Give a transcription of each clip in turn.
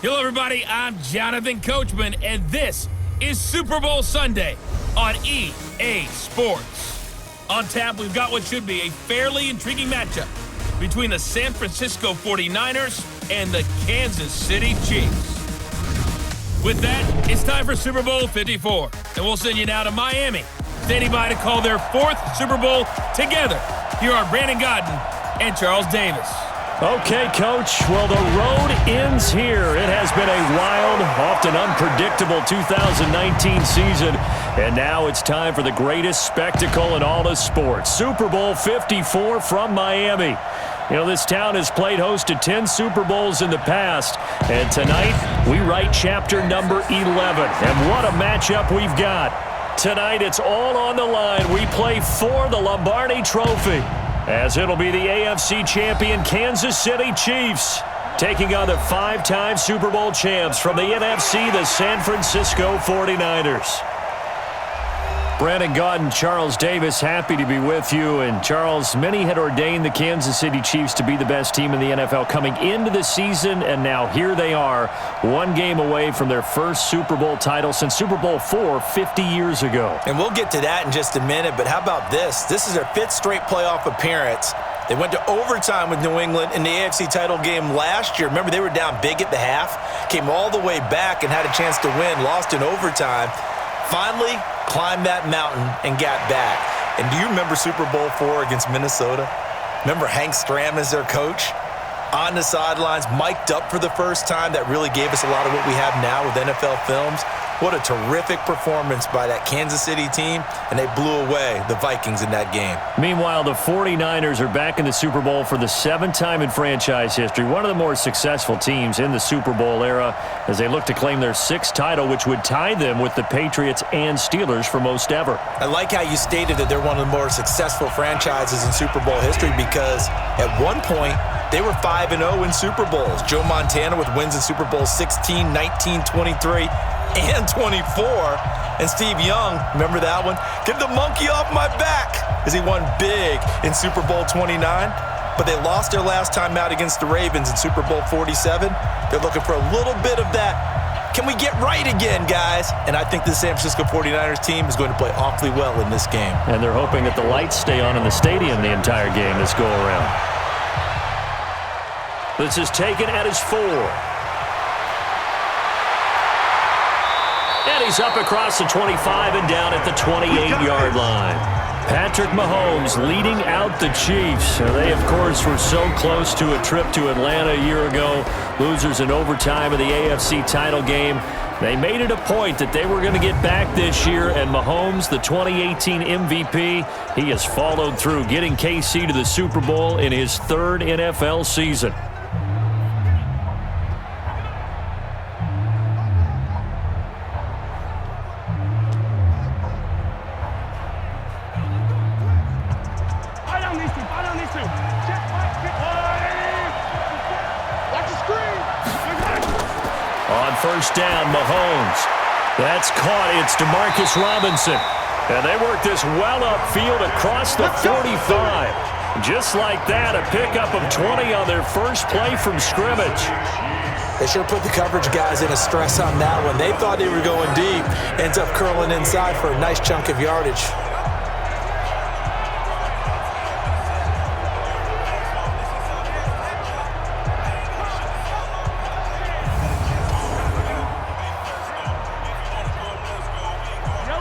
Hello, everybody. I'm Jonathan Coachman, and this is Super Bowl Sunday on EA Sports. On tap, we've got what should be a fairly intriguing matchup between the San Francisco 49ers and the Kansas City Chiefs. With that, it's time for Super Bowl 54, and we'll send you now to Miami, standing by to call their fourth Super Bowl together. Here are Brandon Godden and Charles Davis. Okay, Coach. Well, the road ends here. It has been a wild, often unpredictable 2019 season, and now it's time for the greatest spectacle in all of sports. Super Bowl 54 from Miami. You know, this town has played host to 10 Super Bowls in the past, and tonight we write chapter number 11. And what a matchup we've got. Tonight it's all on the line. We play for the Lombardi Trophy, as it'll be the AFC champion Kansas City Chiefs taking on the five-time Super Bowl champs from the NFC, the San Francisco 49ers. Brandon Gaudin, Charles Davis, happy to be with you. And Charles, many had ordained the Kansas City Chiefs to be the best team in the NFL coming into the season, and now here they are, one game away from their first Super Bowl title since Super Bowl IV 50 years ago. And we'll get to that in just a minute, but how about this? This is their fifth straight playoff appearance. They went to overtime with New England in the AFC title game last year. Remember, they were down big at the half, came all the way back and had a chance to win, lost in overtime. Finally climbed that mountain and got back. And do you remember Super Bowl IV against Minnesota? Remember Hank Stram as their coach? On the sidelines, mic'd up for the first time. That really gave us a lot of what we have now with NFL films. What a terrific performance by that Kansas City team, and they blew away the Vikings in that game. Meanwhile, the 49ers are back in the Super Bowl for the seventh time in franchise history, one of the more successful teams in the Super Bowl era, as they look to claim their sixth title, which would tie them with the Patriots and Steelers for most ever. I like how you stated that they're one of the more successful franchises in Super Bowl history, because at one point, they were 5-0 in Super Bowls. Joe Montana with wins in Super Bowl 16, 19, 23, and 24. And Steve Young, remember that one? Get the monkey off my back, as he won big in Super Bowl 29. But they lost their last time out against the Ravens in Super Bowl 47. They're looking for a little bit of that. Can we get right again, guys? And I think the San Francisco 49ers team is going to play awfully well in this game. And they're hoping that the lights stay on in the stadium the entire game this go-around. This is taken at his 4. And he's up across the 25 and down at the 28-yard line. Patrick Mahomes leading out the Chiefs. They, of course, were so close to a trip to Atlanta a year ago. Losers in overtime of the AFC title game. They made it a point that they were going to get back this year, and Mahomes, the 2018 MVP, he has followed through, getting KC to the Super Bowl in his third NFL season. First down, Mahomes. That's caught. It's DeMarcus Robinson. And they work this well upfield across the 45. Just like that, a pickup of 20 on their first play from scrimmage. They sure put the coverage guys in a stress on that one. They thought they were going deep. Ends up curling inside for a nice chunk of yardage.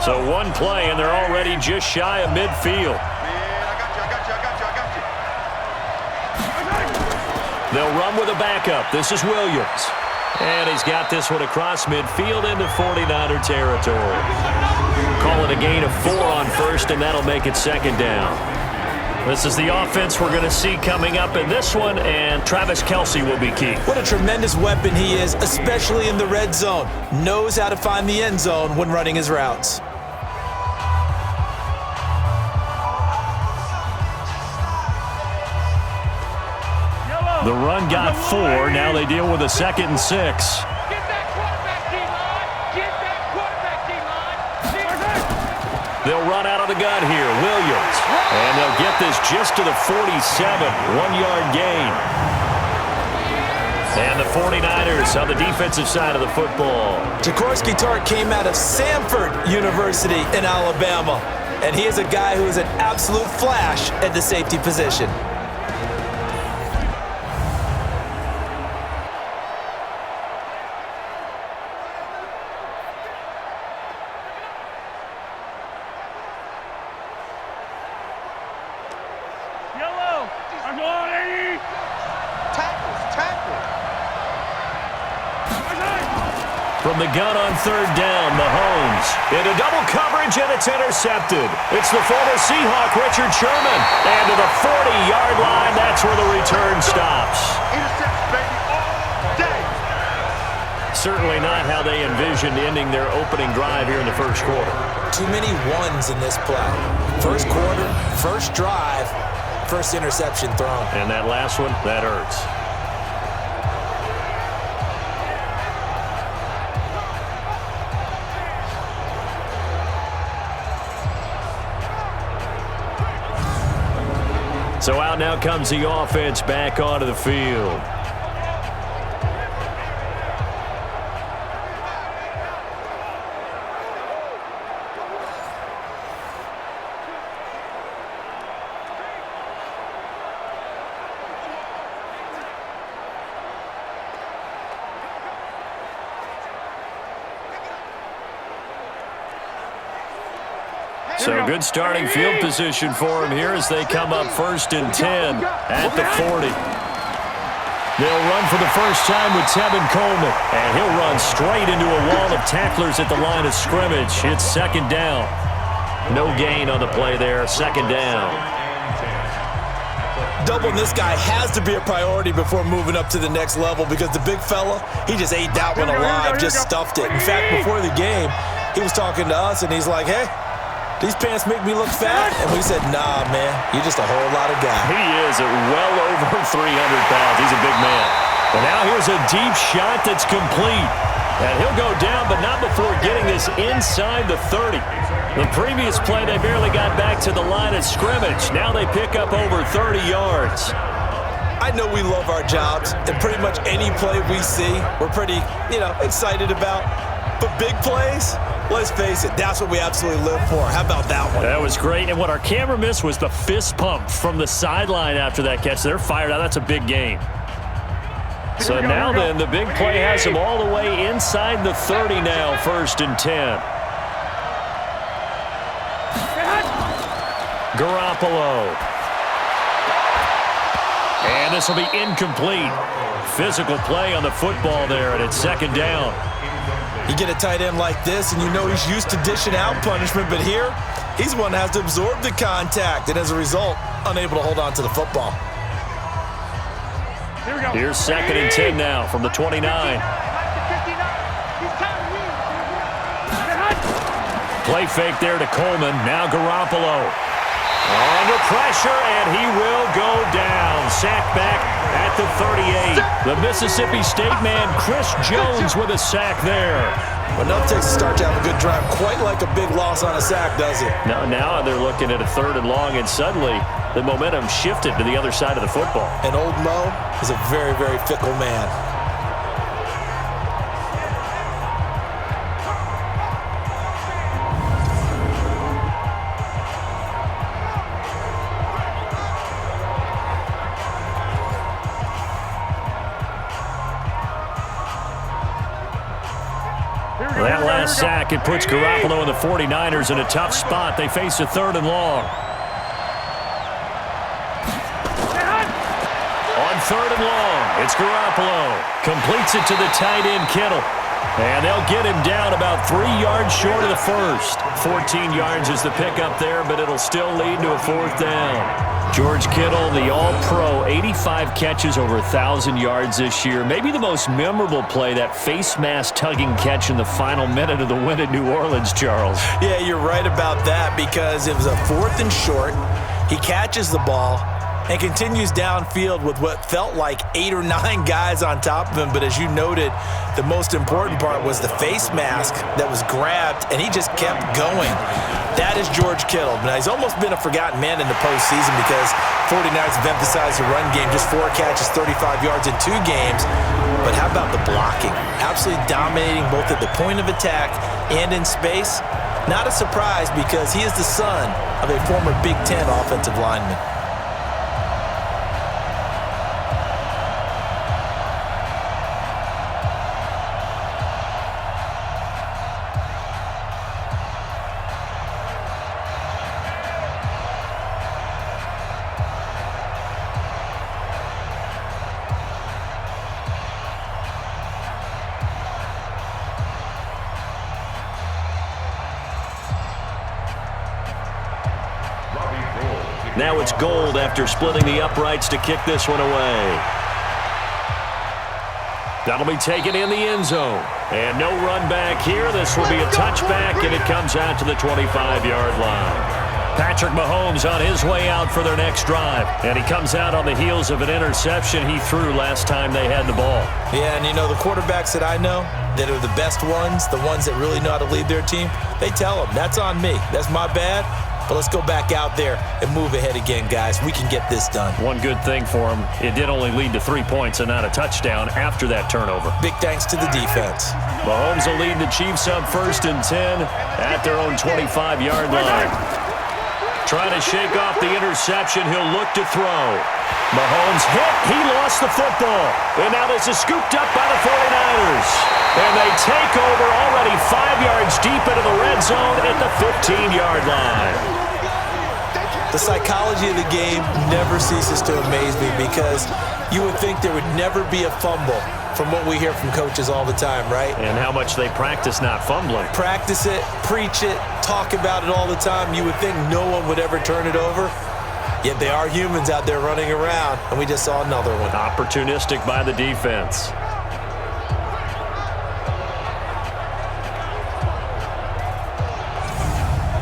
So one play, and they're already just shy of midfield. They'll run with a backup. This is Williams. And he's got this one across midfield into 49er territory. Call it a gain of 4 on first, and that'll make it second down. This is the offense we're going to see coming up in this one, and Travis Kelce will be key. What a tremendous weapon he is, especially in the red zone. Knows how to find the end zone when running his routes. The run got 4. Now they deal with a 2nd and 6. Get that quarterback D-line. Get that quarterback D-line. They'll run out of the gun here. Williams. And they'll get this just to the 47. 1-yard gain. And the 49ers on the defensive side of the football. Jaworski Tartt came out of Samford University in Alabama, and he is a guy who is an absolute flash at the safety position. From the gun on third down, Mahomes into double coverage, and it's intercepted. It's the former Seahawk, Richard Sherman. And to the 40-yard line, that's where the return stops. Intercepts, baby, all day. Certainly not how they envisioned ending their opening drive here in the first quarter. Too many ones in this play. First quarter, first drive, first interception thrown. And that last one, that hurts. So out now comes the offense back onto the field. So good starting field position for him here as they come up 1st and 10 at the 40. They'll run for the first time with Tevin Coleman, and he'll run straight into a wall of tacklers at the line of scrimmage. It's 2nd down. No gain on the play there, 2nd down. Doubling this guy has to be a priority before moving up to the next level because the big fella, he just ate that one alive, just stuffed it. In fact, before the game, he was talking to us, and he's like, hey, these pants make me look fat? And we said, nah, man, you're just a whole lot of guy. He is at well over 300 pounds. He's a big man. And now here's a deep shot that's complete. And he'll go down, but not before getting this inside the 30. The previous play, they barely got back to the line of scrimmage. Now they pick up over 30 yards. I know we love our jobs, and pretty much any play we see, we're pretty, excited about. But big plays, let's face it, that's what we absolutely live for. How about that one? That was great. And what our camera missed was the fist pump from the sideline after that catch. They're fired out. That's a big game. So now then, the big play has them all the way inside the 30 now, 1st and 10. Garoppolo. And this will be incomplete. Physical play on the football there, and it's 2nd down. You get a tight end like this, and you know he's used to dishing out punishment, but here, he's the one that has to absorb the contact, and as a result, unable to hold on to the football. Here's 2nd and 10 now from the 29. Play fake there to Coleman. Now Garoppolo. Under pressure, and he will go down. Sack back at the 38. The Mississippi State man, Chris Jones, with a sack there. Enough takes to start to have a good drive. Quite like a big loss on a sack, does it? Now they're looking at a 3rd and long, and suddenly the momentum shifted to the other side of the football. And old Mo is a very, very fickle man. That last sack, it puts Garoppolo and the 49ers in a tough spot. They face a 3rd and long. On 3rd and long, it's Garoppolo. Completes it to the tight end, Kittle. And they'll get him down about 3 yards short of the first. 14 yards is the pickup there, but it'll still lead to a 4th down. George Kittle, the All-Pro, 85 catches, over 1,000 yards this year. Maybe the most memorable play, that face mask tugging catch in the final minute of the win at New Orleans, Charles. Yeah, you're right about that because it was a 4th and short. He catches the ball, and continues downfield with what felt like 8 or 9 guys on top of him. But as you noted, the most important part was the face mask that was grabbed, and he just kept going. That is George Kittle. Now, he's almost been a forgotten man in the postseason because 49ers have emphasized the run game, just 4 catches, 35 yards in 2 games. But how about the blocking? Absolutely dominating both at the point of attack and in space. Not a surprise because he is the son of a former Big Ten offensive lineman. Now it's Gold after splitting the uprights to kick this one away. That'll be taken in the end zone. And no run back here. This will be a touchback, and it comes out to the 25-yard line. Patrick Mahomes on his way out for their next drive. And he comes out on the heels of an interception he threw last time they had the ball. Yeah, and you know, the quarterbacks that I know that are the best ones, the ones that really know how to lead their team, they tell them, that's on me. That's my bad. But let's go back out there and move ahead again, guys. We can get this done. One good thing for him, it did only lead to 3 points and not a touchdown after that turnover. Big thanks to the defense. Mahomes will lead the Chiefs up 1st and 10 at their own 25-yard line. Trying to shake off the interception. He'll look to throw. Mahomes hit. He lost the football. And now this is scooped up by the 49ers. And they take over already 5 yards deep into the red zone at the 15-yard line. The psychology of the game never ceases to amaze me because you would think there would never be a fumble from what we hear from coaches all the time, right? And how much they practice not fumbling. Practice it, preach it, talk about it all the time. You would think no one would ever turn it over. Yet they are humans out there running around, and we just saw another one. Opportunistic by the defense.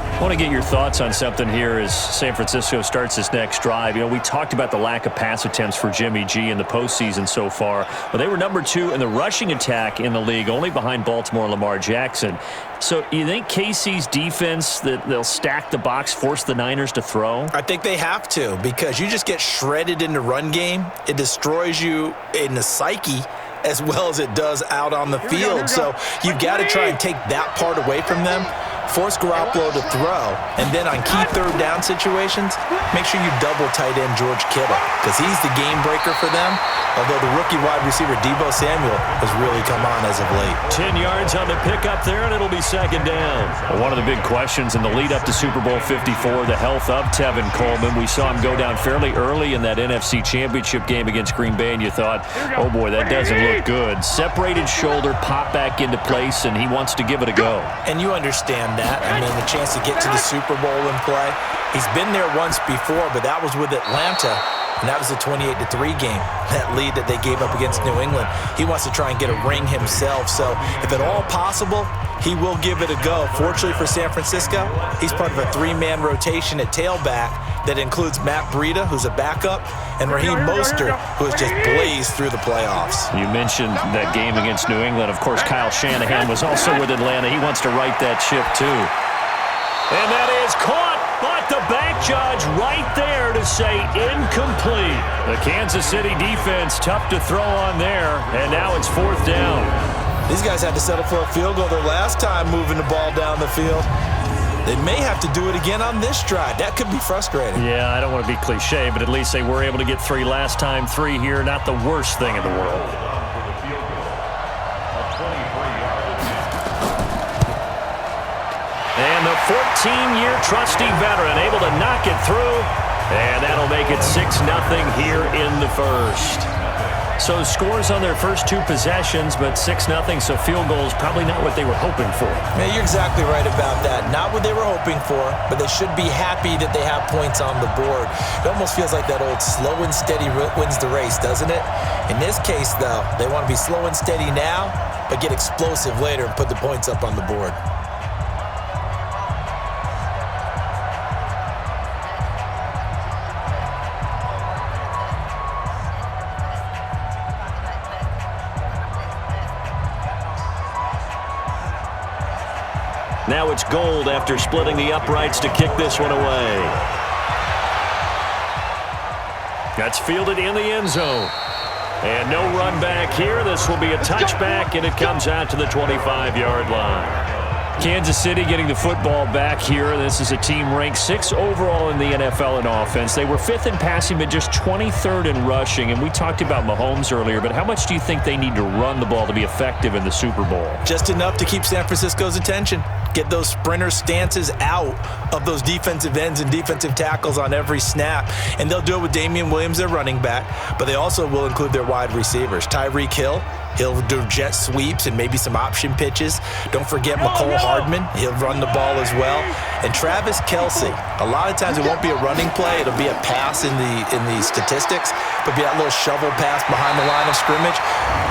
I want to get your thoughts on something here as San Francisco starts this next drive. You know, we talked about the lack of pass attempts for Jimmy G in the postseason so far, but they were number 2 in the rushing attack in the league, only behind Baltimore and Lamar Jackson. So you think KC's defense, that they'll stack the box, force the Niners to throw? I think they have to because you just get shredded in the run game. It destroys you in the psyche as well as it does out on the field. So you've got to try and take that part away from them. Force Garoppolo to throw, and then on key third down situations, make sure you double tight end George Kittle because he's the game breaker for them, although the rookie wide receiver Deebo Samuel has really come on as of late. 10 yards on the pickup there, and it'll be 2nd down. One of the big questions in the lead up to Super Bowl 54, the health of Tevin Coleman. We saw him go down fairly early in that NFC Championship game against Green Bay, and you thought, oh boy, that doesn't look good. Separated shoulder, pop back into place, and he wants to give it a go. And you understand that. I mean, the chance to get to the Super Bowl and play. He's been there once before, but that was with Atlanta, and that was a 28-3 game, that lead that they gave up against New England. He wants to try and get a ring himself, so if at all possible, he will give it a go. Fortunately for San Francisco, he's part of a 3-man rotation at tailback that includes Matt Breida, who's a backup, and Raheem Mostert, who has just blazed through the playoffs. You mentioned that game against New England. Of course, Kyle Shanahan was also with Atlanta. He wants to right that ship, too. And that is caught, but the back judge right there to say incomplete. The Kansas City defense tough to throw on there, and now it's 4th down. These guys had to settle for a field goal their last time moving the ball down the field. They may have to do it again on this drive. That could be frustrating. Yeah, I don't want to be cliche, but at least they were able to get 3 last time. 3 here, not the worst thing in the world. And the 14-year trusty veteran able to knock it through. And that'll make it 6-0 here in the first. So scores on their first 2 possessions, but 6-0, so field goal is probably not what they were hoping for. Man, you're exactly right about that. Not what they were hoping for, but they should be happy that they have points on the board. It almost feels like that old slow and steady wins the race, doesn't it? In this case, though, they want to be slow and steady now, but get explosive later and put the points up on the board. Now it's Gold after splitting the uprights to kick this one away. That's fielded in the end zone. And no run back here. This will be a touchback, and it comes out to the 25-yard line. Kansas City getting the football back here. This is a team ranked 6th overall in the NFL in offense. They were 5th in passing, but just 23rd in rushing. And we talked about Mahomes earlier, but how much do you think they need to run the ball to be effective in the Super Bowl? Just enough to keep San Francisco's attention. Get those sprinter stances out of those defensive ends and defensive tackles on every snap. And they'll do it with Damian Williams, their running back, but they also will include their wide receivers. Tyreek Hill, he'll do jet sweeps and maybe some option pitches. Don't forget McCole Hardman. He'll run the ball as well. And Travis Kelce. A lot of times it won't be a running play. It'll be a pass in the statistics, but be that little shovel pass behind the line of scrimmage.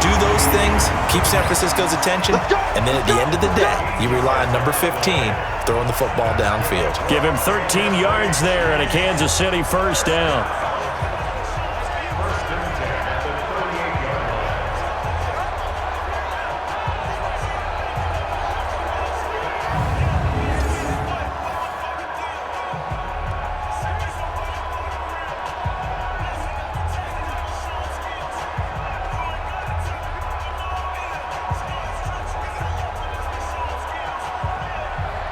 Do those things, keep San Francisco's attention, and then at the end of the day, you rely on number 15 throwing the football downfield. Give him 13 yards there and a Kansas City first down.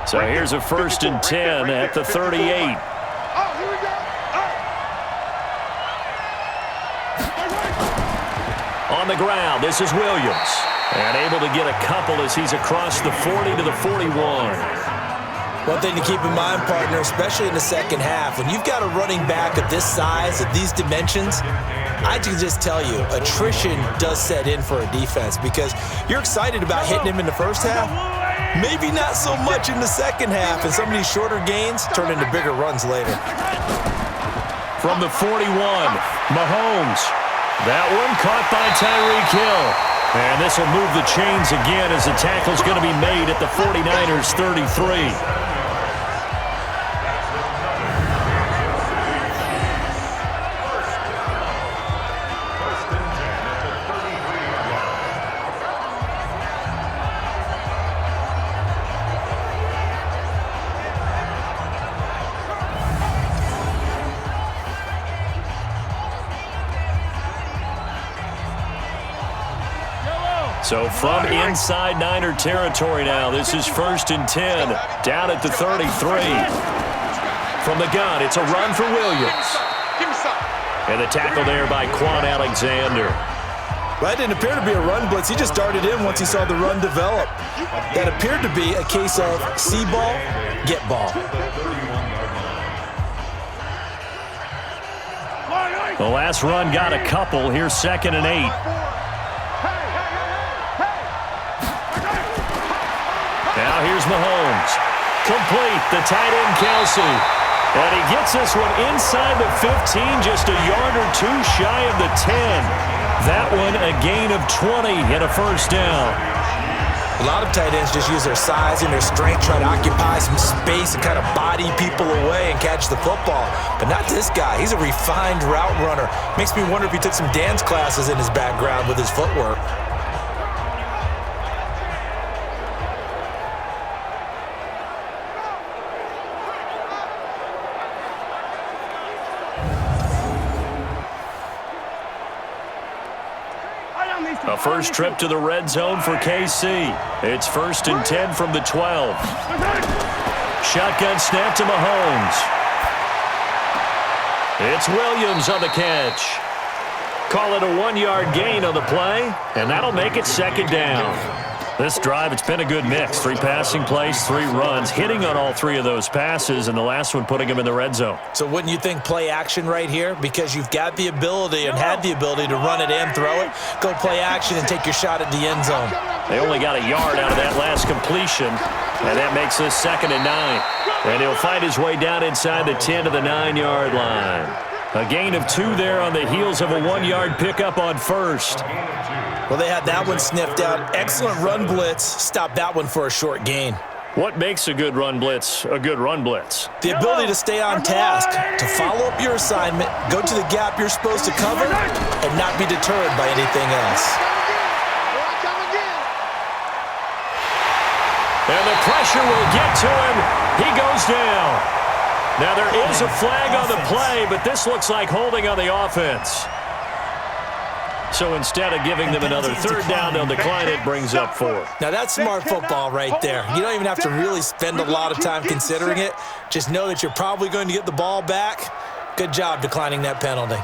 So here's a 1st and 10 at the 38. On the ground, this is Williams. And able to get a couple as he's across the 40 to the 41. One thing to keep in mind, partner, especially in the second half, when you've got a running back of this size, of these dimensions, I can just tell you, attrition does set in for a defense because you're excited about hitting him in the first half. Maybe not so much in the second half, and some of these shorter gains turn into bigger runs later. From the 41, Mahomes. That one caught by Tyreek Hill. And this will move the chains again as the tackle's going to be made at the 49ers 33. So from inside Niner territory now, this is 1st and 10, down at the 33. From the gun, it's a run for Williams. And the tackle there by Quan Alexander. Well, that didn't appear to be a run blitz. He just darted in once he saw the run develop. That appeared to be a case of see ball, get ball. The last run got a couple. Here's 2nd and 8. Now here's Mahomes. Complete, the tight end Kelce. And he gets this one inside the 15, just a yard or two shy of the 10. That one a gain of 20 and a first down. A lot of tight ends just use their size and their strength, try to occupy some space and kind of body people away and catch the football. But not this guy. He's a refined route runner. Makes me wonder if he took some dance classes in his background with his footwork. A first trip to the red zone for KC. It's 1st and 10 from the 12. Shotgun snap to Mahomes. It's Williams on the catch. Call it a 1-yard gain on the play, and that'll make it 2nd down. This drive, it's been a good mix. 3 passing plays, 3 runs, hitting on all 3 of those passes, and the last one putting him in the red zone. So wouldn't you think play action right here? Because you've got the ability and had the ability to run it and throw it. Go play action and take your shot at the end zone. They only got a yard out of that last completion, and that makes this 2nd and 9. And he'll find his way down inside the 10 to the 9-yard line. A gain of 2 there on the heels of a 1-yard pickup on first. Well, they had that one sniffed out. Excellent run blitz. Stopped that one for a short gain. What makes a good run blitz a good run blitz? The ability to stay on task, to follow up your assignment, go to the gap you're supposed to cover, and not be deterred by anything else. And the pressure will get to him. He goes down. Now there is a flag on the play, but this looks like holding on the offense. So instead of giving them another third down, they'll decline it, brings up 4. Now that's smart football right there. You don't even have to really spend a lot of time considering it. Just know that you're probably going to get the ball back. Good job declining that penalty.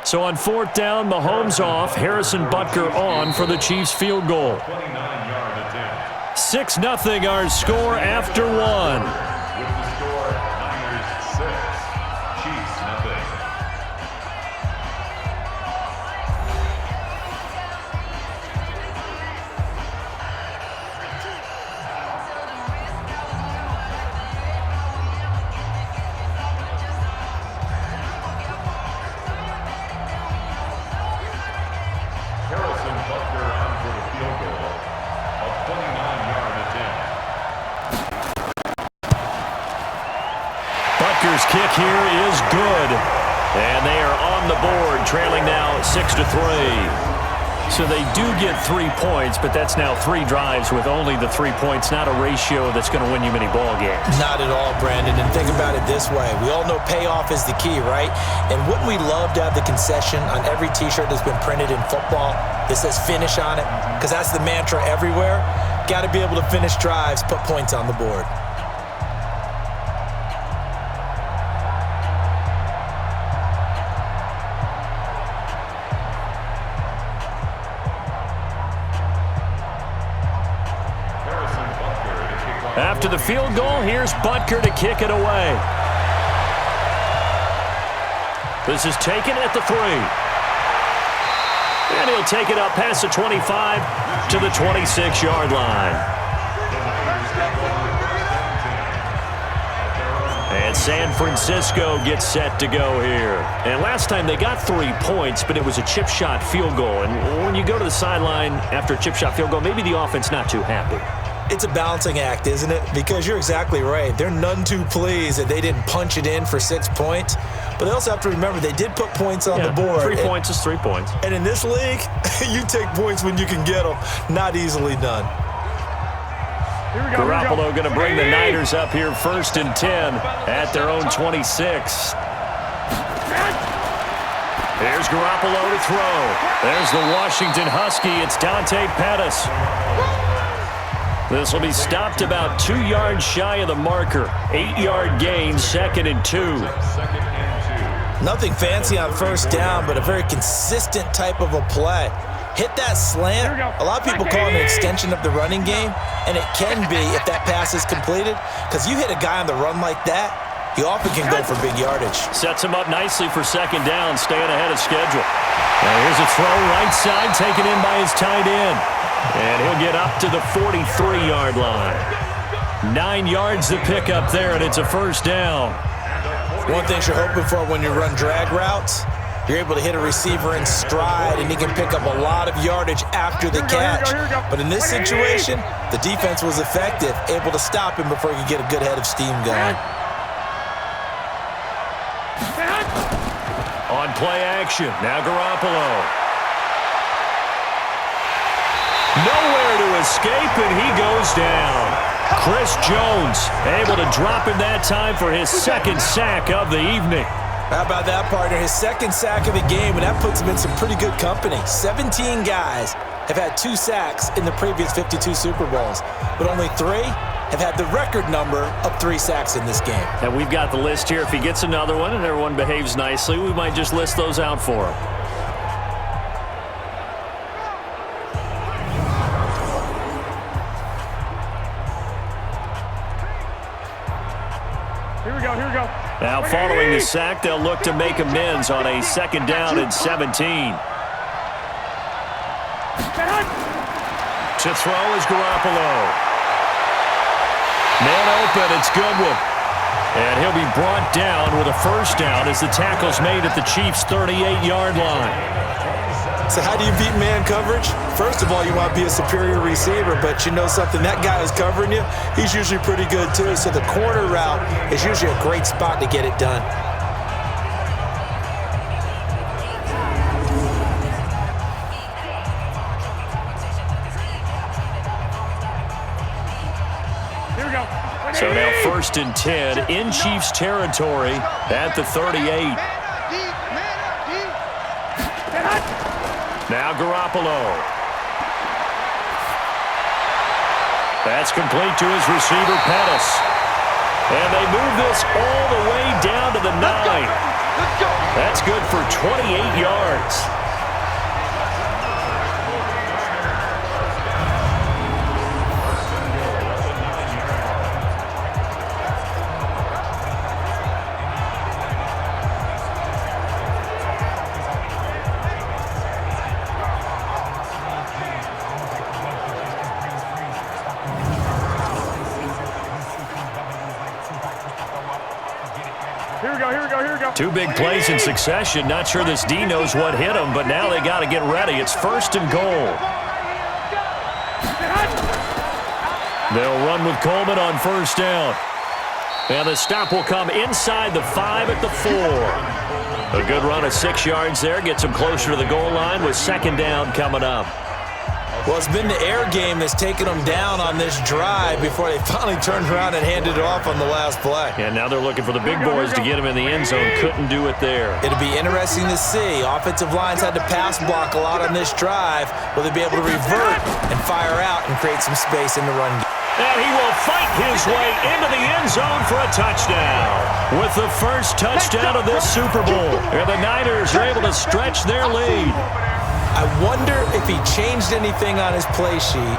So on 4th down, Mahomes off, Harrison Butker on for the Chiefs field goal. 6-0 our score after 1. Butker's kick here is good. And they are on the board, trailing now 6-3. So they do get 3 points, but that's now 3 drives with only the 3 points, not a ratio that's going to win you many ball games. Not at all, Brandon. And think about it this way. We all know payoff is the key, right? And wouldn't we love to have the concession on every T-shirt that's been printed in football that says finish on it? Because that's the mantra everywhere. Got to be able to finish drives, put points on the board. After the field goal, here's Butker to kick it away. This is taken at the 3. And he'll take it up past the 25 to the 26-yard line. And San Francisco gets set to go here. And last time they got 3 points, but it was a chip shot field goal. And when you go to the sideline after a chip shot field goal, maybe the offense not too happy. It's a balancing act, isn't it? Because you're exactly right. They're none too pleased that they didn't punch it in for 6 points. But they also have to remember they did put points on the board. 3 points is 3 points. And in this league, you take points when you can get them. Not easily done. Garoppolo going to bring the Niners up here 1st and 10 at their own 26. Here's Garoppolo to throw. There's the Washington Husky. It's Dante Pettis. This will be stopped about 2 yards shy of the marker. 8-yard gain, 2nd and 2. Nothing fancy on 1st down, but a very consistent type of a play. Hit that slant. A lot of people call it an extension of the running game, and it can be if that pass is completed, because you hit a guy on the run like that, he often can go for big yardage. Sets him up nicely for 2nd down, staying ahead of schedule. Now here's a throw right side, taken in by his tight end. And he'll get up to the 43-yard line. 9 yards to pick up there, and it's a 1st down. One thing you're hoping for when you run drag routes, you're able to hit a receiver in stride, and he can pick up a lot of yardage after the catch. But in this situation, the defense was effective, able to stop him before he could get a good head of steam going. On play action, now Garoppolo. Nowhere to escape, and he goes down. Chris Jones able to drop him that time for his 2nd sack of the evening. How about that, partner? His 2nd sack of the game, and that puts him in some pretty good company. 17 guys have had 2 sacks in the previous 52 Super Bowls, but only 3 have had the record number of 3 sacks in this game. And we've got the list here. If he gets another one and everyone behaves nicely, we might just list those out for him. Now, following the sack, they'll look to make amends on a 2nd down and 17. To throw is Garoppolo. Man open, it's Goodwin. And he'll be brought down with a 1st down as the tackle's made at the Chiefs' 38-yard line. So how do you beat man coverage? First of all, you want to be a superior receiver, but you know something, that guy who's covering you, he's usually pretty good too. So the corner route is usually a great spot to get it done. first and 10 in Chiefs territory at the 38. Now Garoppolo. That's complete to his receiver, Pettis. And they move this all the way down to the 9. That's good for 28 yards. Two big plays in succession. Not sure this D knows what hit him, but now they got to get ready. It's first and goal. They'll run with Coleman on first down. And the stop will come inside the 5 at the 4. A good run of 6 yards there. Gets them closer to the goal line with second down coming up. Well, it's been the air game that's taken them down on this drive before they finally turned around and handed it off on the last play. And now they're looking for the big boys to get him in the end zone. Couldn't do it there. It'll be interesting to see. Offensive lines had to pass block a lot on this drive. Will they be able to revert and fire out and create some space in the run game? And he will fight his way into the end zone for a touchdown. With the first touchdown of this Super Bowl. And the Niners are able to stretch their lead. I wonder if he changed anything on his play sheet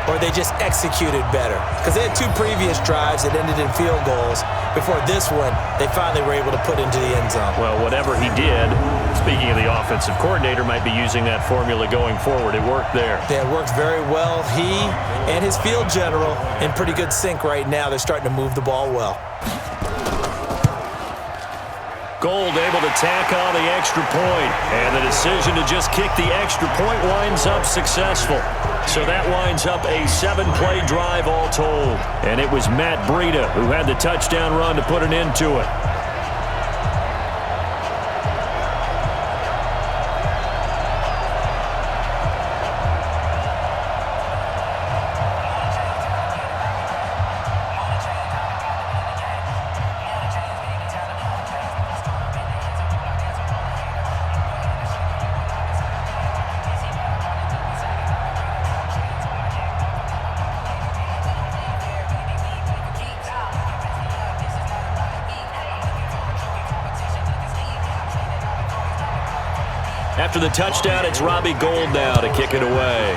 or they just executed better. Because they had 2 previous drives that ended in field goals. Before this one, they finally were able to put into the end zone. Well, whatever he did, speaking of the offensive coordinator, might be using that formula going forward. It worked there. Yeah, it worked very well. He and his field general in pretty good sync right now. They're starting to move the ball well. Gold able to tack on the extra point. And the decision to just kick the extra point winds up successful. So that winds up a 7-play drive all told. And it was Matt Breida who had the touchdown run to put an end to it. After the touchdown, it's Robbie Gould now to kick it away.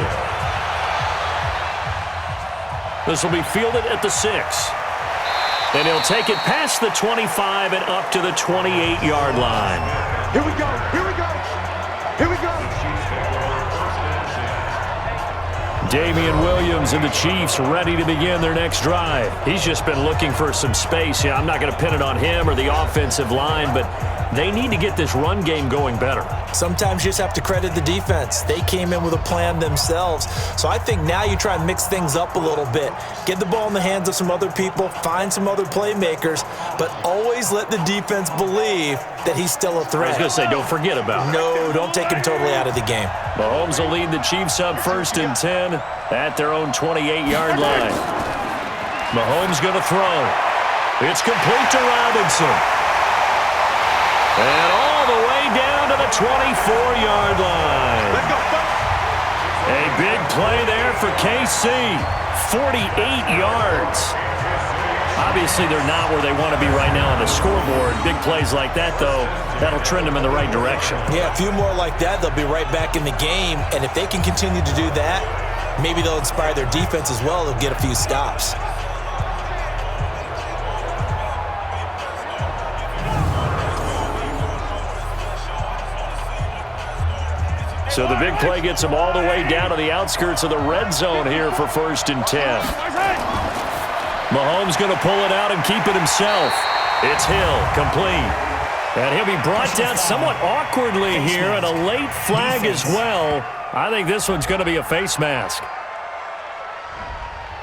This will be fielded at the 6. And he'll take it past the 25 and up to the 28-yard line. Here we go, here we go, here we go. Damian Williams and the Chiefs ready to begin their next drive. He's just been looking for some space. Yeah, I'm not going to pin it on him or the offensive line, but they need to get this run game going better. Sometimes you just have to credit the defense. They came in with a plan themselves. So I think now you try and mix things up a little bit. Get the ball in the hands of some other people, find some other playmakers, but always let the defense believe that he's still a threat. I was going to say, don't forget about him. No, don't take him totally out of the game. Mahomes will lead the Chiefs up first and 10 at their own 28-yard line. Mahomes going to throw. It's complete to Robinson. And all the way down to the 24-yard line. A big play there for KC. 48 yards. Obviously, they're not where they want to be right now on the scoreboard. Big plays like that, though, that'll trend them in the right direction. Yeah, a few more like that, they'll be right back in the game. And if they can continue to do that, maybe they'll inspire their defense as well. They'll get a few stops. So the big play gets them all the way down to the outskirts of the red zone here for first and 10. Mahomes going to pull it out and keep it himself. It's Hill, complete. And he'll be brought down somewhat awkwardly here, and a late flag as well. I think this one's going to be a face mask.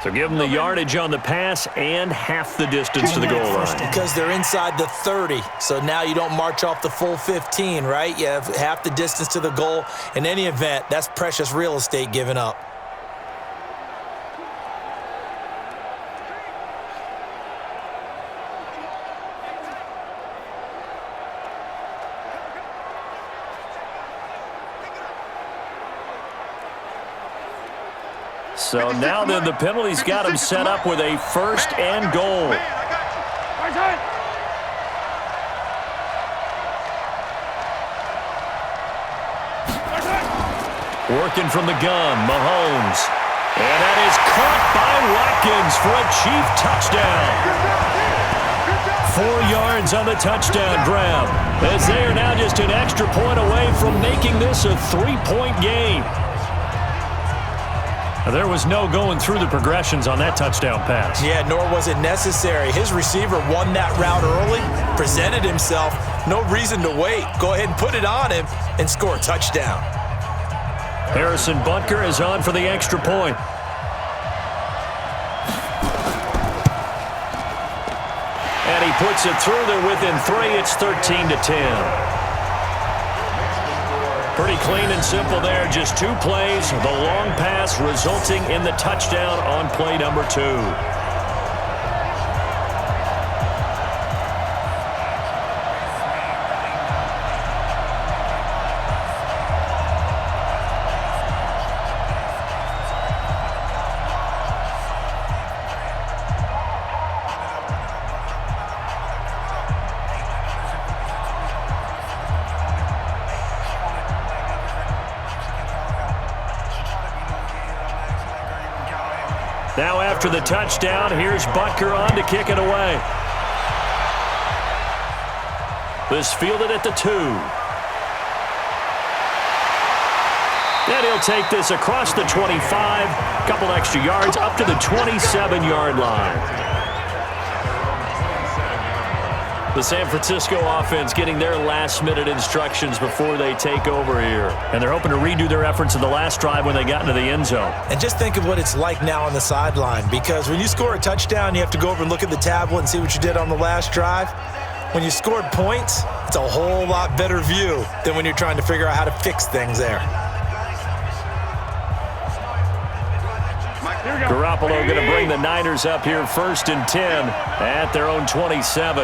So give them the yardage on the pass and half the distance to the goal line. Because they're inside the 30, so now you don't march off the full 15, right? You have half the distance to the goal. In any event, that's precious real estate given up. So now then the penalty's got him set up with a first and goal. Working from the gun, Mahomes. And that is caught by Watkins for a Chief touchdown. 4 yards on the touchdown grab, as they are now just an extra point away from making this a 3-point game. There was no going through the progressions on that touchdown pass. Yeah, nor was it necessary. His receiver won that route early, presented himself, no reason to wait. Go ahead and put it on him and score a touchdown. Harrison Butker is on for the extra point. And he puts it through. They're within 3. It's 13-10. Pretty clean and simple there. Just 2 plays. The long pass resulting in the touchdown on play number 2. Now after the touchdown, here's Butker on to kick it away. This fielded at the 2. And he'll take this across the 25. Couple extra yards up to the 27-yard line. The San Francisco offense getting their last-minute instructions before they take over here. And they're hoping to redo their efforts in the last drive when they got into the end zone. And just think of what it's like now on the sideline, because when you score a touchdown, you have to go over and look at the tablet and see what you did on the last drive. When you scored points, it's a whole lot better view than when you're trying to figure out how to fix things there. Garoppolo going to bring the Niners up here 1st and 10 at their own 27.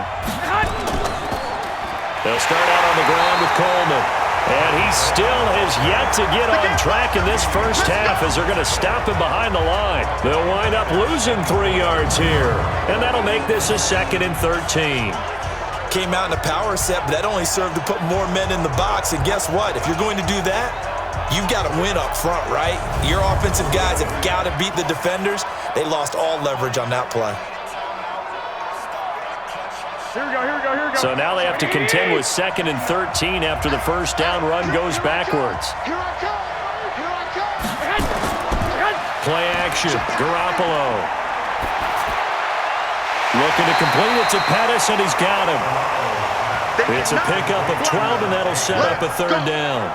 They'll start out on the ground with Coleman. And he still has yet to get on track in this first half as they're going to stop him behind the line. They'll wind up losing 3 yards here. And that'll make this a 2nd and 13. Came out in a power set, but that only served to put more men in the box. And guess what? If you're going to do that, you've got to win up front, right? Your offensive guys have got to beat the defenders. They lost all leverage on that play. Here we go. So now they have to contend with 2nd and 13 after the first down run goes backwards. Here I come. Play action, Garoppolo. Looking to complete it to Pettis, and he's got him. It's a pickup of 12, and that'll set up a 3rd down.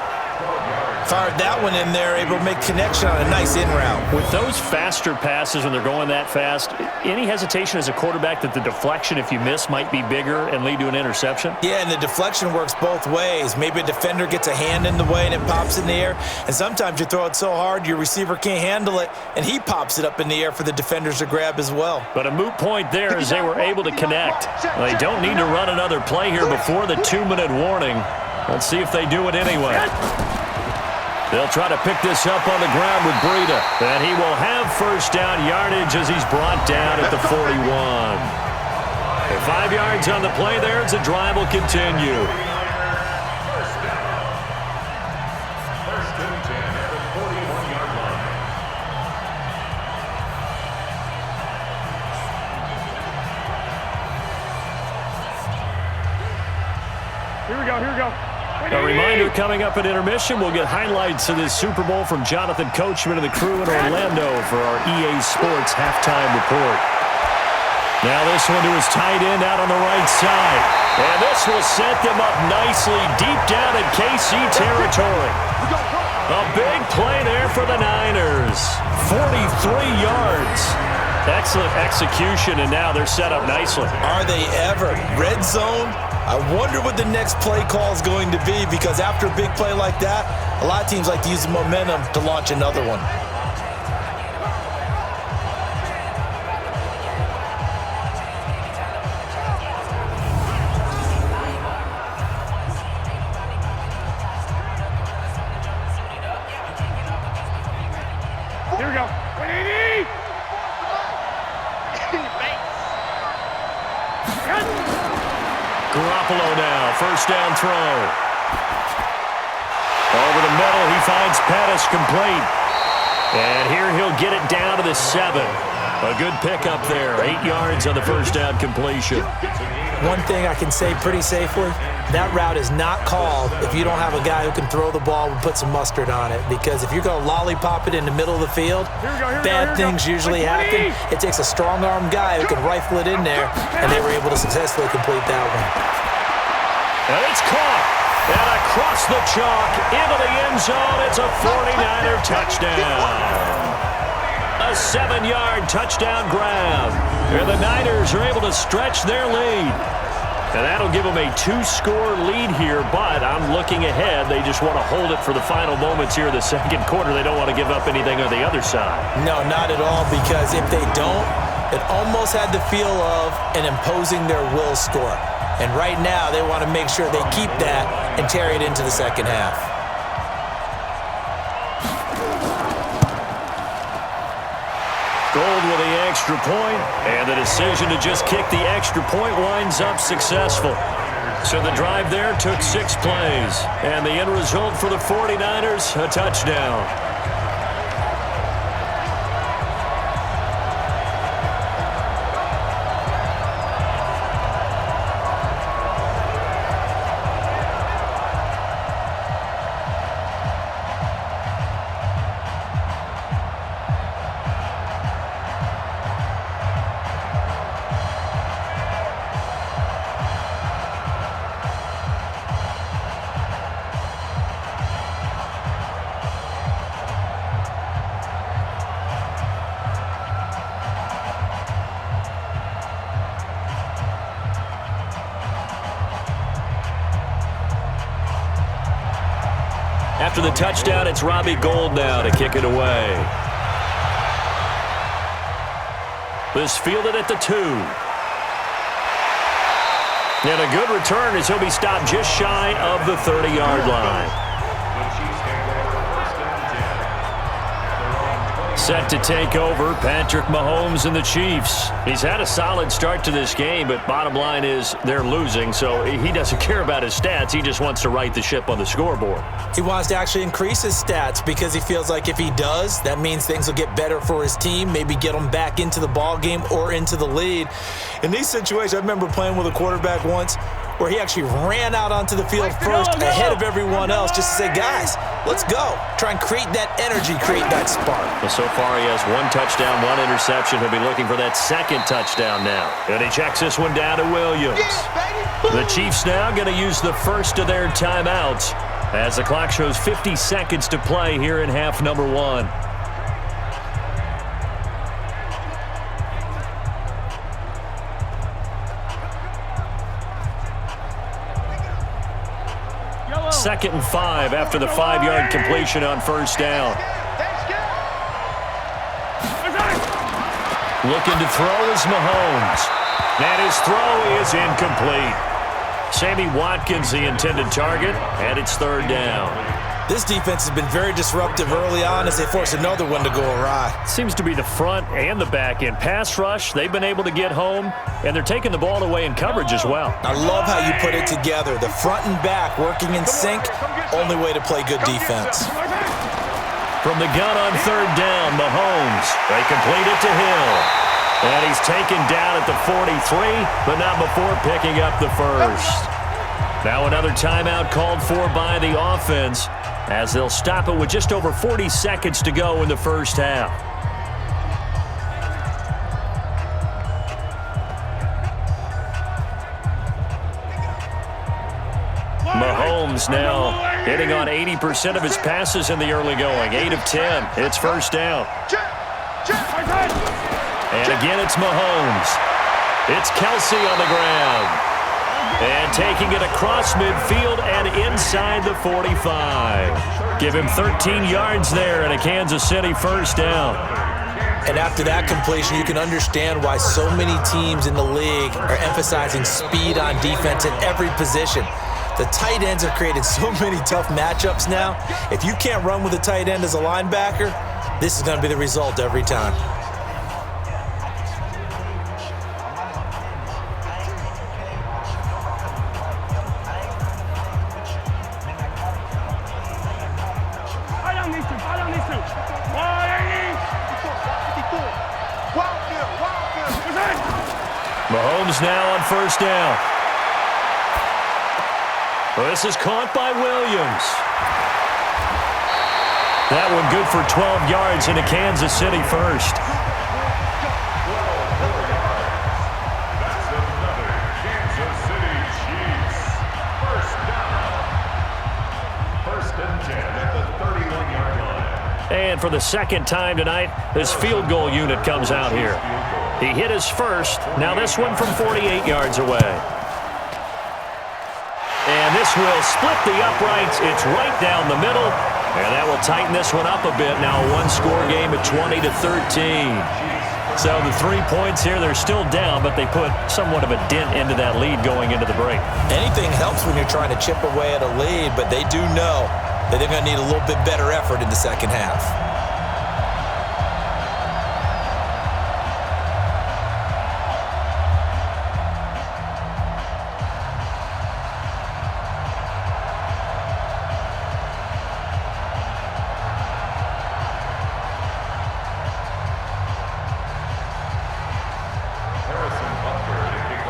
Fired that one in there, able to make connection on a nice in route. With those faster passes when they're going that fast, any hesitation as a quarterback that the deflection, if you miss, might be bigger and lead to an interception? Yeah, and the deflection works both ways. Maybe a defender gets a hand in the way and it pops in the air. And sometimes you throw it so hard your receiver can't handle it, and he pops it up in the air for the defenders to grab as well. But a moot point there as they were able to connect. They don't need to run another play here before the 2-minute warning. Let's see if they do it anyway. They'll try to pick this up on the ground with Breida. And he will have first down yardage as he's brought down at the 41. 5 yards on the play there as the drive will continue. Here we go. A reminder coming up at intermission, we'll get highlights of this Super Bowl from Jonathan Coachman and the crew in Orlando for our EA Sports halftime report. Now this one to his tight end out on the right side. And this will set them up nicely deep down in KC territory. A big play there for the Niners. 43 yards. Excellent execution, and now they're set up nicely. Are they ever? Red zone? I wonder what the next play call is going to be, because after a big play like that, a lot of teams like to use the momentum to launch another one. Here we go. 180. Garoppolo now, first down throw. Over the middle, he finds Pettis complete. And here he'll get it down to the 7. A good pickup there, 8 yards on the first down completion. One thing I can say pretty safely, that route is not called if you don't have a guy who can throw the ball and put some mustard on it. Because if you're going to lollipop it in the middle of the field, bad things usually happen. It takes a strong-armed guy who can rifle it in there, and they were able to successfully complete that one. And it's caught. And across the chalk, into the end zone, it's a 49er touchdown. A 7-yard touchdown grab. And the Niners are able to stretch their lead. And that'll give them a 2-score lead here, but I'm looking ahead. They just want to hold it for the final moments here in the second quarter. They don't want to give up anything on the other side. No, not at all, because if they don't, it almost had the feel of an imposing their will score. And right now, they want to make sure they keep that and carry it into the second half. Gold with the extra point, and the decision to just kick the extra point winds up successful. So the drive there took 6 plays, and the end result for the 49ers, a touchdown. After the touchdown, it's Robbie Gould now to kick it away. This fielded at the 2. And a good return as he'll be stopped just shy of the 30-yard line. Set to take over, Patrick Mahomes and the Chiefs. He's had a solid start to this game, but bottom line is they're losing, so he doesn't care about his stats. He just wants to right the ship on the scoreboard. He wants to actually increase his stats because he feels like if he does, that means things will get better for his team, maybe get them back into the ball game or into the lead. In these situations, I remember playing with a quarterback once where he actually ran out onto the field first ahead of everyone else just to say, guys, let's go. Try and create that energy, create that spark. Well, so far he has 1 touchdown, 1 interception. He'll be looking for that second touchdown now. And he checks this one down to Williams. The Chiefs now going to use the first of their timeouts as the clock shows 50 seconds to play here in half number 1. Second and 5 after the 5-yard completion on first down. Looking to throw is Mahomes. And his throw is incomplete. Sammy Watkins, the intended target, and it's third down. This defense has been very disruptive early on as they force another one to go awry. Seems to be the front and the back end. Pass rush, they've been able to get home, and they're taking the ball away in coverage as well. I love how you put it together. The front and back working in sync, only way to play good defense. From the gun on third down, Mahomes. They complete it to Hill. And he's taken down at the 43, but not before picking up the first. Now another timeout called for by the offense as they'll stop it with just over 40 seconds to go in the first half. Mahomes now hitting on 80% of his passes in the early going. 8 of 10. It's first down. And again, it's Mahomes. It's Kelsey on the ground. And taking it across midfield and inside the 45. Give him 13 yards there and a Kansas City first down. And after that completion, you can understand why so many teams in the league are emphasizing speed on defense at every position. The tight ends have created so many tough matchups now. If you can't run with a tight end as a linebacker, this is going to be the result every time. Mahomes now on first down. This is caught by Williams. That one good for 12 yards into Kansas City first. That's another Kansas City Chiefs. First down. First and 10 at the 31-yard line. And for the second time tonight, this field goal unit comes out here. He hit his first. Now this one from 48 yards away. And this will split the uprights. It's right down the middle. And that will tighten this one up a bit. Now a one-score game at 20-13. So the 3 points here, they're still down, but they put somewhat of a dent into that lead going into the break. Anything helps when you're trying to chip away at a lead, but they do know that they're going to need a little bit better effort in the second half.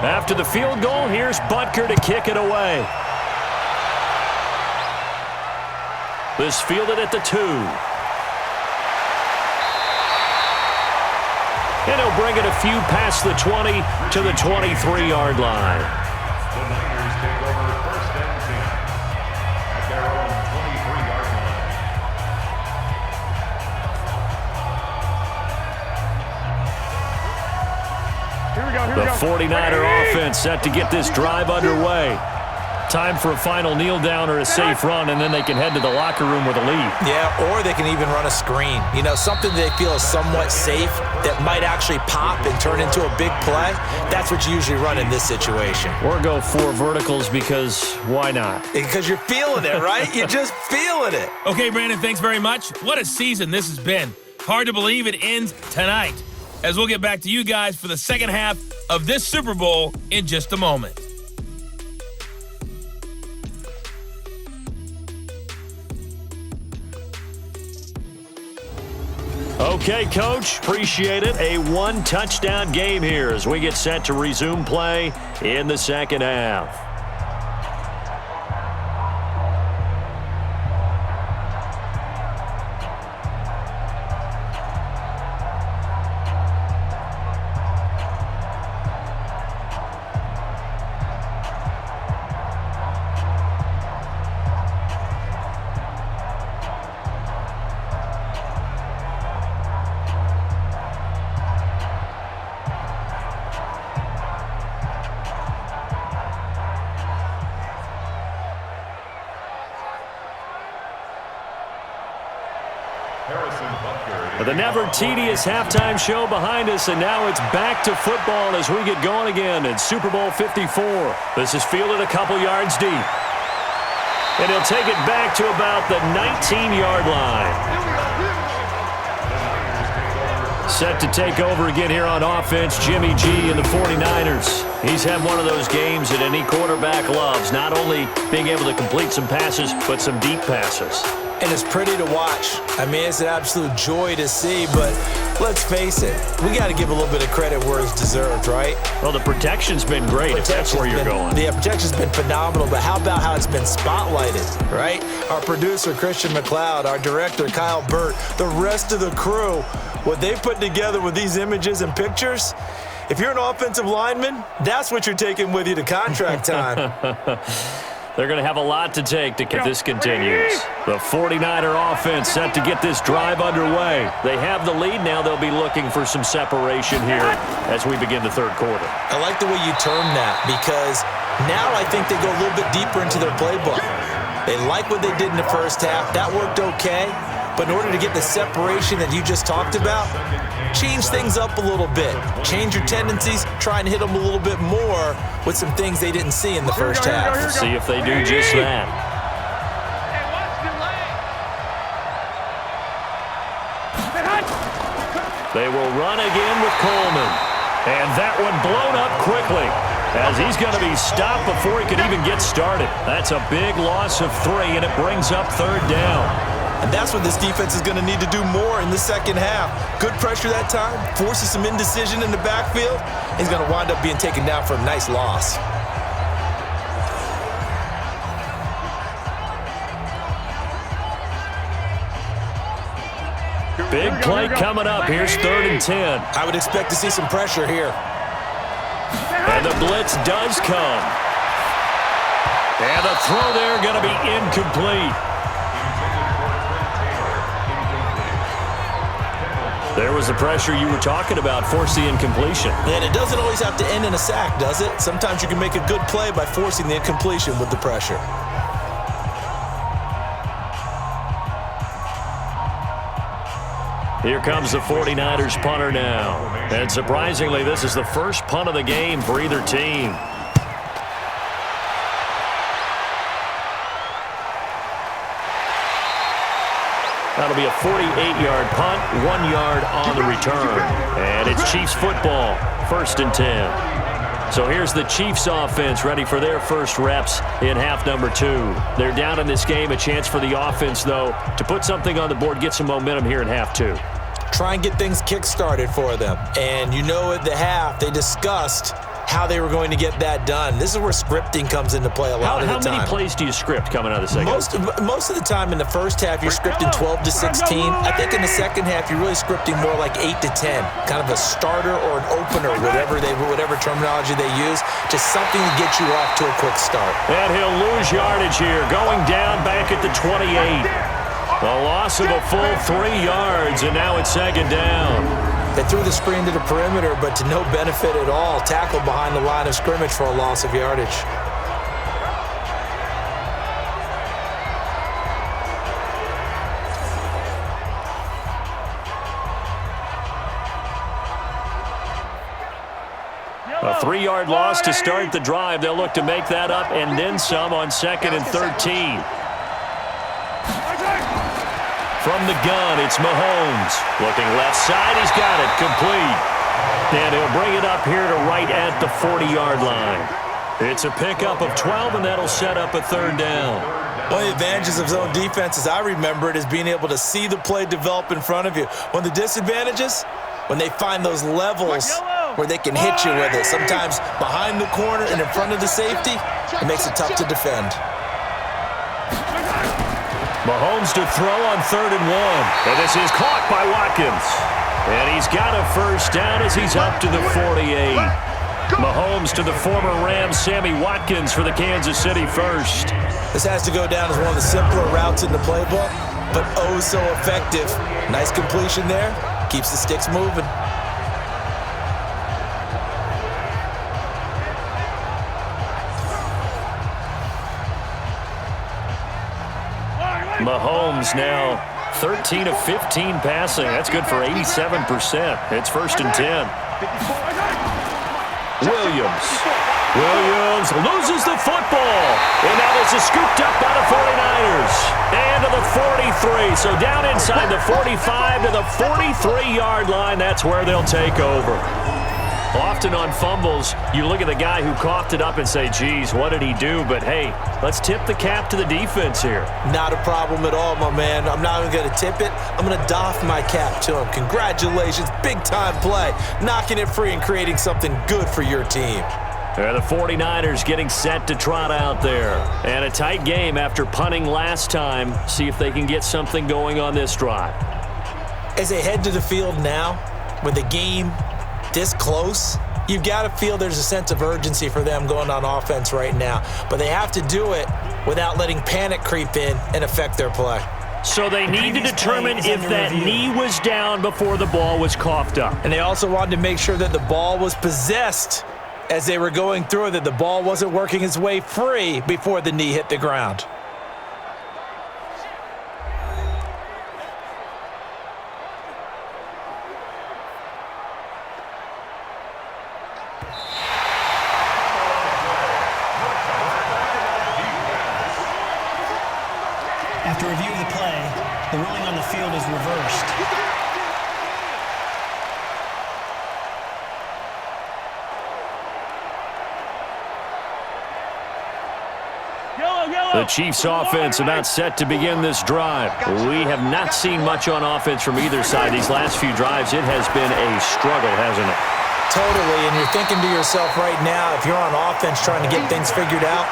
After the field goal, here's Butker to kick it away. This fielded at the 2. And he'll bring it a few past the 20 to the 23-yard line. The Niners take over first and 10 at their own 23-yard line. Here we go, here we The go. 49er offense set to get this drive underway. Time for a final kneel down or a safe run, and then they can head to the locker room with a lead. Yeah, or they can even run a screen. You know, something they feel is somewhat safe that might actually pop and turn into a big play. That's what you usually run in this situation. Or go 4 verticals because why not? Because you're feeling it, right? You're just feeling it. Okay, Brandon, thanks very much. What a season this has been. Hard to believe it ends tonight, as we'll get back to you guys for the second half of this Super Bowl in just a moment. Okay, Coach, appreciate it. A 1-touchdown game here as we get set to resume play in the second half. The never-tedious halftime show behind us, and now it's back to football as we get going again in Super Bowl 54. This is fielded a couple yards deep. And he'll take it back to about the 19-yard line. Set to take over again here on offense, Jimmy G and the 49ers. He's had one of those games that any quarterback loves, not only being able to complete some passes, but some deep passes. And it's pretty to watch. I mean, it's an absolute joy to see, but let's face it, we got to give a little bit of credit where it's deserved, right? Well, the protection's been great, if that's where you're going. Yeah, protection's been phenomenal, but how about how it's been spotlighted, right? Our producer, Christian McLeod, our director, Kyle Burt, the rest of the crew, what they put together with these images and pictures, if you're an offensive lineman, that's what you're taking with you to contract time. They're going to have a lot to take to get this continues. The 49er offense set to get this drive underway. They have the lead now. They'll be looking for some separation here as we begin the third quarter. I like the way you term that, because now I think they go a little bit deeper into their playbook. They like what they did in the first half. That worked okay. But in order to get the separation that you just talked about, change things up a little bit. Change your tendencies, try and hit them a little bit more with some things they didn't see in the first half. See if they do just that. They will run again with Coleman. And that one blown up quickly as he's going to be stopped before he could even get started. That's a big loss of 3, and it brings up 3rd down. And that's what this defense is going to need to do more in the second half. Good pressure that time, forces some indecision in the backfield. He's going to wind up being taken down for a nice loss. Big play coming up. Here's 3rd and 10. I would expect to see some pressure here. And the blitz does come. And the throw there going to be incomplete. There was the pressure you were talking about, force the incompletion. And it doesn't always have to end in a sack, does it? Sometimes you can make a good play by forcing the incompletion with the pressure. Here comes the 49ers punter now. And surprisingly, this is the first punt of the game for either team. That'll be a 48-yard punt, 1 yard on the return. And it's Chiefs football, 1st and 10. So here's the Chiefs offense ready for their first reps in half number 2. They're down in this game, a chance for the offense, though, to put something on the board, get some momentum here in half 2. Try and get things kick-started for them. And you know at the half, they discussed how they were going to get that done. This is where scripting comes into play a lot of the time. How many plays do you script coming out of the second? Most of the time in the first half, you're scripting 12 to 16. I think in the second half, you're really scripting more like 8 to 10. Kind of a starter or an opener, whatever terminology they use. Just something to get you off to a quick start. And he'll lose yardage here, going down back at the 28. A loss of a full 3 yards, and now it's 2nd down. They threw the screen to the perimeter, but to no benefit at all. Tackled behind the line of scrimmage for a loss of yardage. A 3-yard loss to start the drive. They'll look to make that up and then some on 2nd and 13. From the gun, it's Mahomes. Looking left side, he's got it. Complete. And he'll bring it up here to right at the 40-yard line. It's a pickup of 12, and that'll set up a 3rd down. One of the advantages of zone defense, as I remember it, is being able to see the play develop in front of you. One of the disadvantages, when they find those levels where they can hit you with it. Sometimes behind the corner and in front of the safety, it makes it tough to defend. Mahomes to throw on 3rd and 1. And this is caught by Watkins. And he's got a first down as he's up to the 48. Mahomes to the former Rams, Sammy Watkins for the Kansas City first. This has to go down as one of the simpler routes in the playbook, but oh so effective. Nice completion there. Keeps the sticks moving. Mahomes now 13 of 15 passing. That's good for 87%. It's 1st and 10. Williams loses the football. And now this is scooped up by the 49ers. And to the 43. So down inside the 45 to the 43-yard line. That's where they'll take over. Often on fumbles, you look at the guy who coughed it up and say, geez, what did he do? But, hey, let's tip the cap to the defense here. Not a problem at all, my man. I'm not even going to tip it. I'm going to doff my cap to him. Congratulations. Big-time play. Knocking it free and creating something good for your team. The 49ers getting set to trot out there. And a tight game after punting last time. See if they can get something going on this drive. As they head to the field now, with the game this close, you've got to feel there's a sense of urgency for them going on offense right now. But they have to do it without letting panic creep in and affect their play. So they need to determine if that knee was down before the ball was coughed up. And they also wanted to make sure that the ball was possessed as they were going through it, that the ball wasn't working its way free before the knee hit the ground. After review of the play, the ruling on the field is reversed. The Chiefs offense about set to begin this drive. We have not seen much on offense from either side. These last few drives, it has been a struggle, hasn't it? Totally, and you're thinking to yourself right now, if you're on offense trying to get things figured out,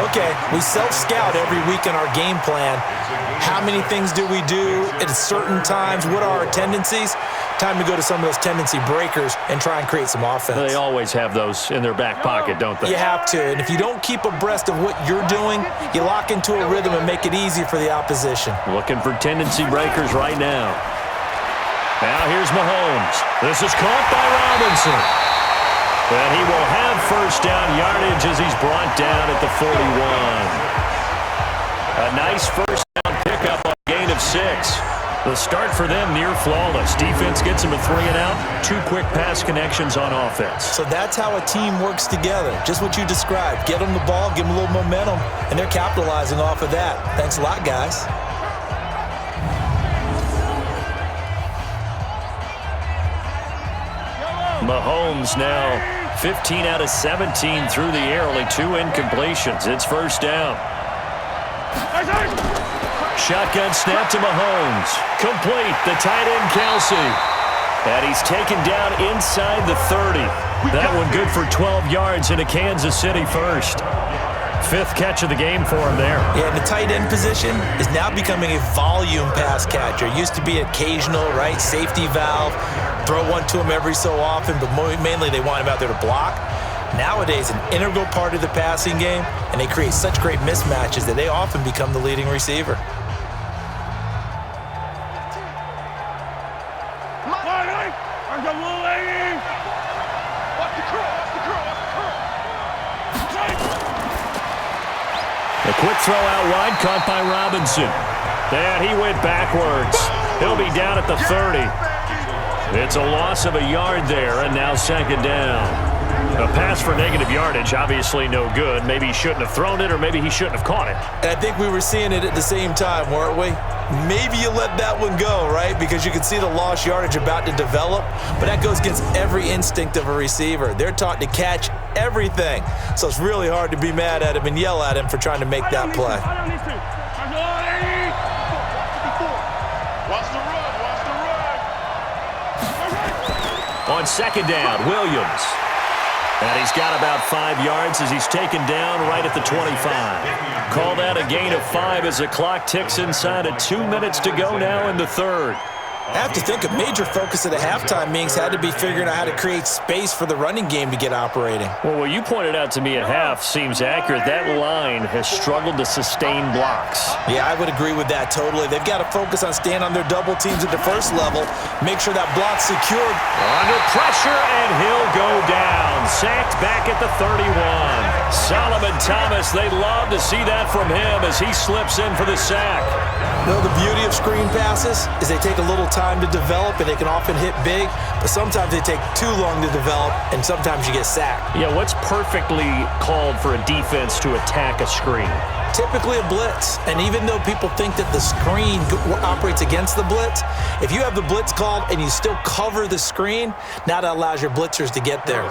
okay, we self-scout every week in our game plan. How many things do we do at certain times? What are our tendencies? Time to go to some of those tendency breakers and try and create some offense. They always have those in their back pocket, don't they? You have to, and if you don't keep abreast of what you're doing, you lock into a rhythm and make it easy for the opposition. Looking for tendency breakers right now. Now here's Mahomes. This is caught by Robinson. And he will have first down yardage as he's brought down at the 41. A nice first down pickup on a gain of 6. The start for them near flawless. Defense gets them a 3 and out. 2 quick pass connections on offense. So that's how a team works together. Just what you described. Get them the ball, give them a little momentum, and they're capitalizing off of that. Thanks a lot, guys. Mahomes now 15 out of 17 through the air, only 2 incompletions. It's first down. Shotgun snap to Mahomes. Complete. The tight end, Kelsey. And he's taken down inside the 30. That one good for 12 yards into Kansas City first. 5th catch of the game for him there. Yeah, and the tight end position is now becoming a volume pass catcher. Used to be occasional, right, safety valve, throw one to him every so often, but mainly they want him out there to block. Nowadays, an integral part of the passing game, and they create such great mismatches that they often become the leading receiver. A quick throw out wide, caught by Robinson. And he went backwards. He'll be down at the 30. It's a loss of a yard there, and now second down. A pass for negative yardage, obviously no good. Maybe he shouldn't have thrown it, or maybe he shouldn't have caught it. And I think we were seeing it at the same time, weren't we? Maybe you let that one go, right? Because you can see the lost yardage about to develop, but that goes against every instinct of a receiver. They're taught to catch everything, so it's really hard to be mad at him and yell at him for trying to make that play. On second down, Williams. And he's got about 5 yards as he's taken down right at the 25. Call that a gain of 5 as the clock ticks inside of 2 minutes to go now in the third. I have to think a major focus at a halftime meetings had to be figuring out how to create space for the running game to get operating. Well, what you pointed out to me at half seems accurate. That line has struggled to sustain blocks. Yeah, I would agree with that totally. They've got to focus on staying on their double teams at the first level, make sure that block's secured. Under pressure, and he'll go down. Sacked back at the 31. Solomon Thomas, they'd love to see that from him as he slips in for the sack. Well, the beauty of screen passes is they take a little time to develop, and they can often hit big, but sometimes they take too long to develop, and sometimes you get sacked. Yeah, what's perfectly called for a defense to attack a screen? Typically a blitz, and even though people think that the screen operates against the blitz, if you have the blitz called and you still cover the screen, now that allows your blitzers to get there.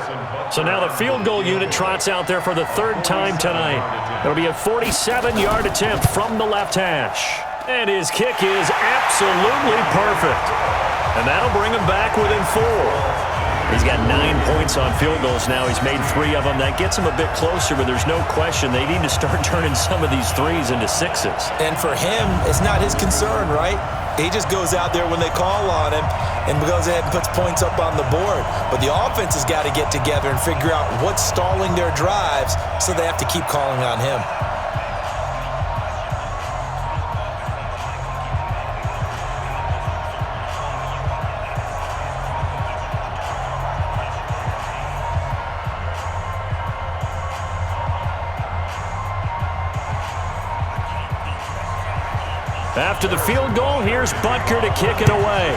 So now the field goal unit trots out there for the 3rd time tonight. It'll be a 47-yard attempt from the left hash. And his kick is absolutely perfect. And that'll bring him back within 4. He's got 9 points on field goals now. He's made 3 of them. That gets him a bit closer, but there's no question they need to start turning some of these 3s into 6s. And for him, it's not his concern, right? He just goes out there when they call on him and goes ahead and puts points up on the board. But the offense has got to get together and figure out what's stalling their drives, so they have to keep calling on him. After the field goal, here's Butker to kick it away.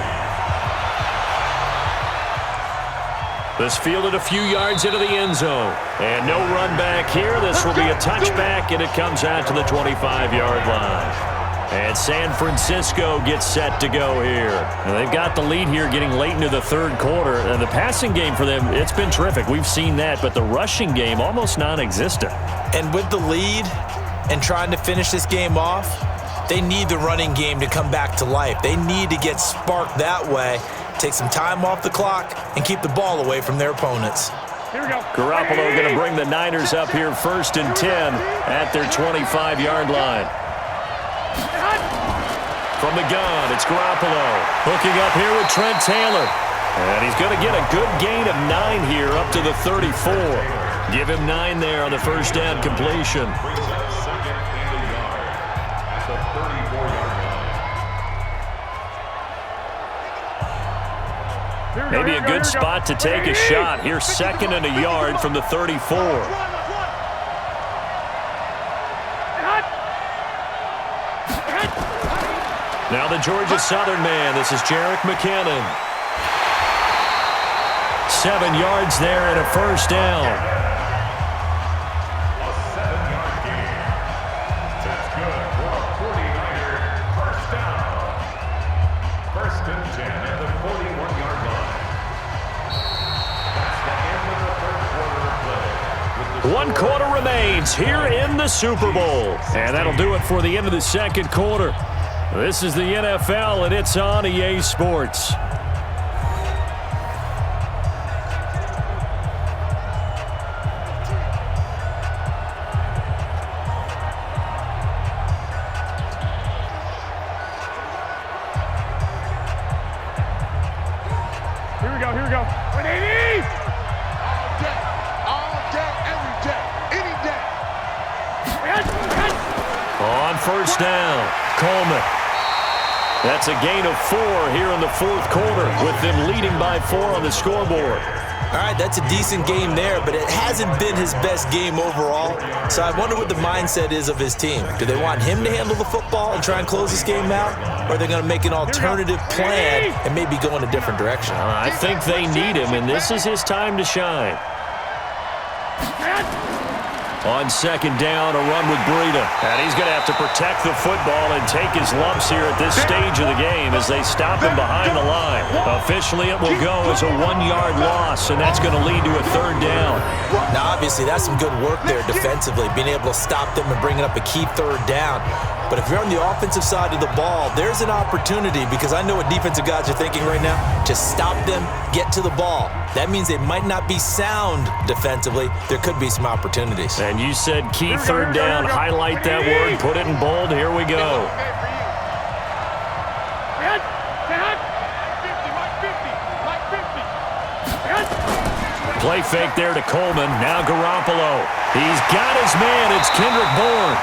This fielded a few yards into the end zone. And no run back here. This will be a touchback, and it comes out to the 25-yard line. And San Francisco gets set to go here. And they've got the lead here getting late into the 3rd quarter. And the passing game for them, it's been terrific. We've seen that, but the rushing game almost non-existent. And with the lead, and trying to finish this game off, they need the running game to come back to life. They need to get sparked that way, take some time off the clock, and keep the ball away from their opponents. Here we go. Garoppolo going to bring the Niners up here 1st and 10 at their 25-yard line. From the gun, it's Garoppolo. Hooking up here with Trent Taylor. And he's going to get a good gain of 9 here up to the 34. Give him 9 there on the first down completion. Brings up 2nd and a yard at the 34-yard line. Maybe a good spot to take a shot. Here's 2nd and a yard from the 34. Now the Georgia Southern man. This is Jerick McKinnon. 7 yards there and a first down. A 7-yard gain. That's good for a 49er first down. 1st and 10 at the 41-yard line. That's the end of the third quarter of play. 1 quarter remains here in the Super Bowl. And that'll do it for the end of the second quarter. This is the NFL, and it's on EA Sports. Here we go, here we go. 180! All day, every day, any day. On first down, Coleman. That's a gain of 4 here in the fourth quarter, with them leading by 4 on the scoreboard. All right, that's a decent game there, but it hasn't been his best game overall. So I wonder what the mindset is of his team. Do they want him to handle the football and try and close this game out? Or are they going to make an alternative plan and maybe go in a different direction? I think they need him, and this is his time to shine. On 2nd down, a run with Breida. And he's going to have to protect the football and take his lumps here at this stage of the game as they stop him behind the line. Officially, it will go as a 1-yard loss, and that's going to lead to a 3rd down. Now, obviously, that's some good work there defensively, being able to stop them and bringing up a key 3rd down. But if you're on the offensive side of the ball, there's an opportunity, because I know what defensive guys are thinking right now. Just stop them, get to the ball. That means they might not be sound defensively. There could be some opportunities. And you said key 3rd down. Highlight that word. Put it in bold. Here we go. Play fake there to Coleman. Now Garoppolo. He's got his man. It's Kendrick Bourne.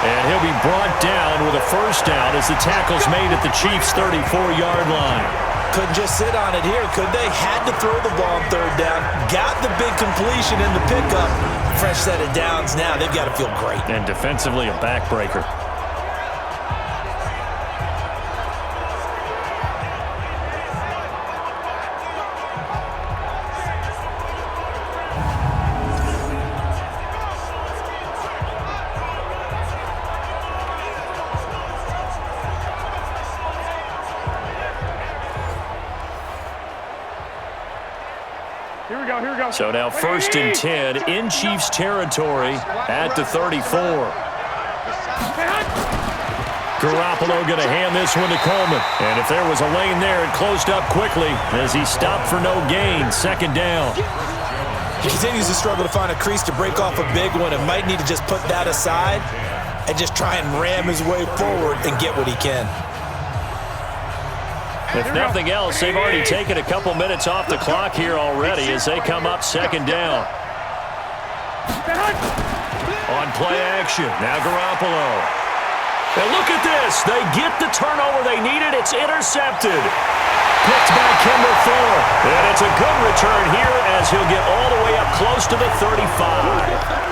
And he'll be brought down with a first down as the tackle's made at the Chiefs' 34-yard line. Couldn't just sit on it here, could they? Had to throw the ball on 3rd down. Got the big completion in the pickup. Fresh set of downs now. They've got to feel great. And defensively, a backbreaker. Here we go, here we go. So now 1st and 10 in Chiefs territory at the 34. Garoppolo going to hand this one to Coleman. And if there was a lane there, it closed up quickly as he stopped for no gain. 2nd down. He continues to struggle to find a crease to break off a big one and might need to just put that aside and just try and ram his way forward and get what he can. If nothing else, they've already taken a couple minutes off the clock here already as they come up 2nd down. On play action, now Garoppolo. And look at this. They get the turnover they needed. It's intercepted. Picked by Kimber Thorpe. And it's a good return here as he'll get all the way up close to the 35.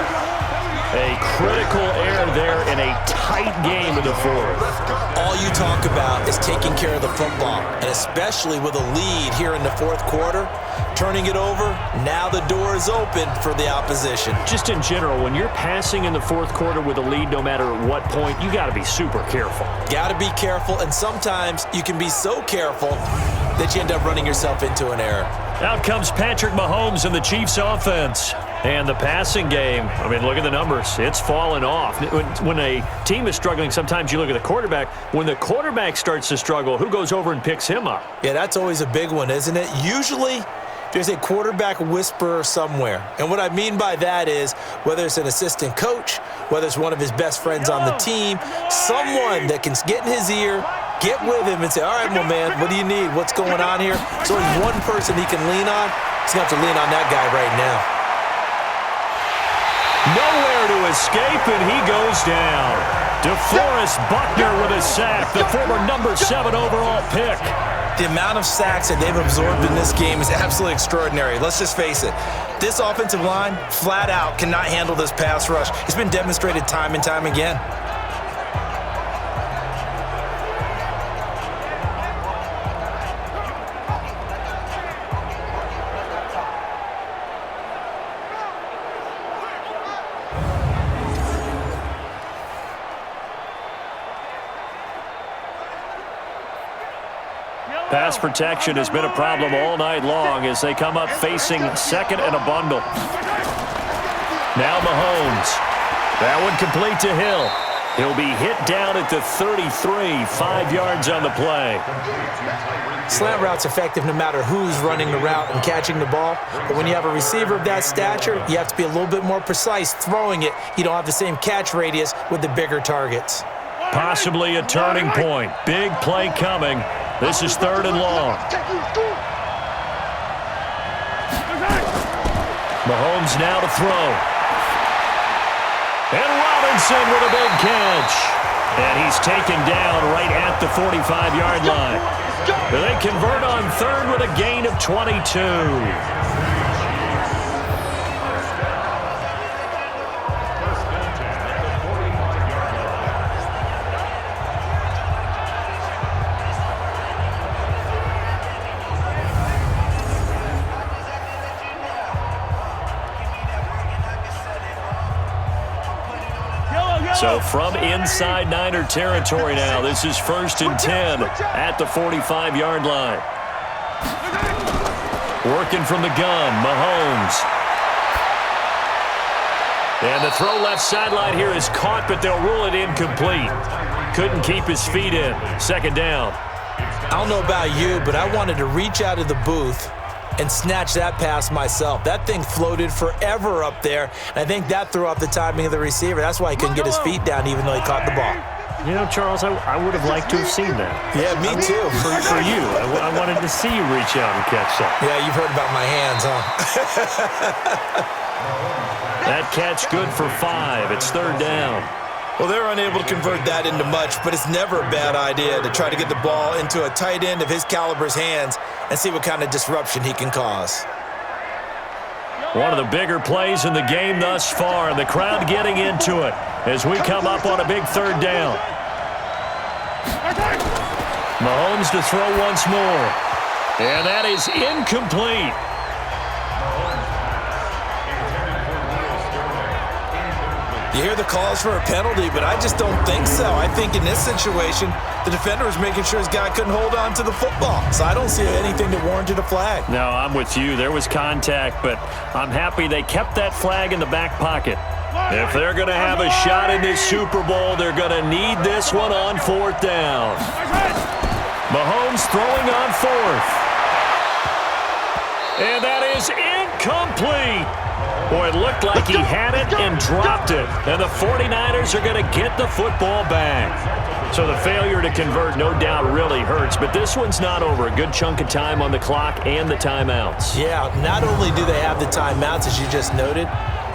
A critical error there in a tight game in the fourth. All you talk about is taking care of the football, and especially with a lead here in the fourth quarter, turning it over, now the door is open for the opposition. Just in general, when you're passing in the fourth quarter with a lead, no matter at what point, you got to be super careful. Got to be careful, and sometimes you can be so careful that you end up running yourself into an error. Out comes Patrick Mahomes in the Chiefs offense. And the passing game, I mean, look at the numbers. It's fallen off. When a team is struggling, sometimes you look at the quarterback. When the quarterback starts to struggle, who goes over and picks him up? Yeah, that's always a big one, isn't it? Usually, there's a quarterback whisperer somewhere. And what I mean by that is whether it's an assistant coach, whether it's one of his best friends on the team, someone that can get in his ear, get with him and say, all right, well, man, what do you need? What's going on here? So there's one person he can lean on. He's going to have to lean on that guy right now. Nowhere to escape, and he goes down. DeForest Buckner with a sack, the former number 7 overall pick. The amount of sacks that they've absorbed in this game is absolutely extraordinary. Let's just face it. This offensive line, flat out, cannot handle this pass rush. It's been demonstrated time and time again. Pass protection has been a problem all night long as they come up facing second and a bundle. Now Mahomes. That one complete to Hill. He'll be hit down at the 33, 5 yards on the play. Slant route's effective no matter who's running the route and catching the ball. But when you have a receiver of that stature, you have to be a little bit more precise throwing it. You don't have the same catch radius with the bigger targets. Possibly a turning point. Big play coming. This is 3rd and long. Mahomes now to throw. And Robinson with a big catch. And he's taken down right at the 45-yard line. They convert on 3rd with a gain of 22. So from inside Niner territory now, this is 1st and 10 at the 45-yard line. Working from the gun, Mahomes. And the throw left sideline here is caught, but they'll rule it incomplete. Couldn't keep his feet in. 2nd down. I don't know about you, but I wanted to reach out of the booth and snatch that pass myself. That thing floated forever up there, and I think that threw off the timing of the receiver. That's why he couldn't get his feet down even though he caught the ball. You know, Charles, I would have liked to have seen that. Yeah, me too. For you. I wanted to see you reach out and catch something. Yeah, you've heard about my hands, huh? That catch good for 5. It's 3rd down. Well, they're unable to convert that into much, but it's never a bad idea to try to get the ball into a tight end of his caliber's hands and see what kind of disruption he can cause. One of the bigger plays in the game thus far, and the crowd getting into it as we come up on a big 3rd down. Mahomes to throw once more. And that is incomplete. You hear the calls for a penalty, but I just don't think so. I think in this situation, the defender was making sure his guy couldn't hold on to the football. So I don't see anything that warranted a flag. No, I'm with you. There was contact, but I'm happy they kept that flag in the back pocket. If they're going to have a shot in this Super Bowl, they're going to need this one on 4th down. Mahomes throwing on 4th. And that is incomplete. Boy, it looked like he had it and dropped it. And the 49ers are going to get the football back. So the failure to convert no doubt really hurts, but this one's not over. A good chunk of time on the clock and the timeouts. Yeah, not only do they have the timeouts, as you just noted,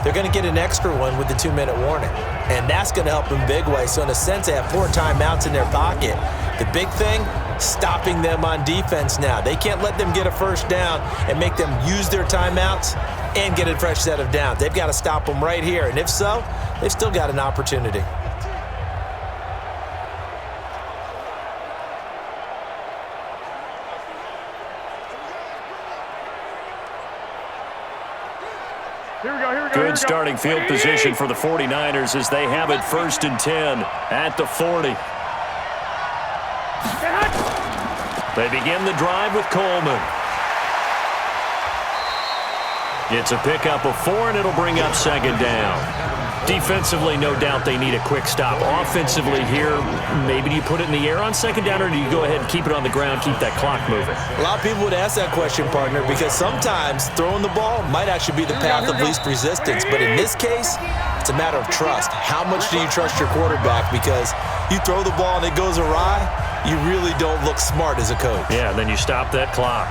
they're going to get an extra one with the 2-minute warning. And that's going to help in big way. So in a sense, they have 4 timeouts in their pocket. The big thing, stopping them on defense now. They can't let them get a 1st down and make them use their timeouts and get a fresh set of downs. They've got to stop them right here. And if so, they've still got an opportunity. Good starting field position for the 49ers as they have it 1st and 10 at the 40. They begin the drive with Coleman. It's a pickup of 4, and it'll bring up second down. Defensively, no doubt they need a quick stop. Offensively here, maybe do you put it in the air on second down, or do you go ahead and keep it on the ground, keep that clock moving? A lot of people would ask that question, partner, because sometimes throwing the ball might actually be the path of least resistance. But in this case, it's a matter of trust. How much do you trust your quarterback? Because you throw the ball and it goes awry, you really don't look smart as a coach. Yeah, and then you stop that clock.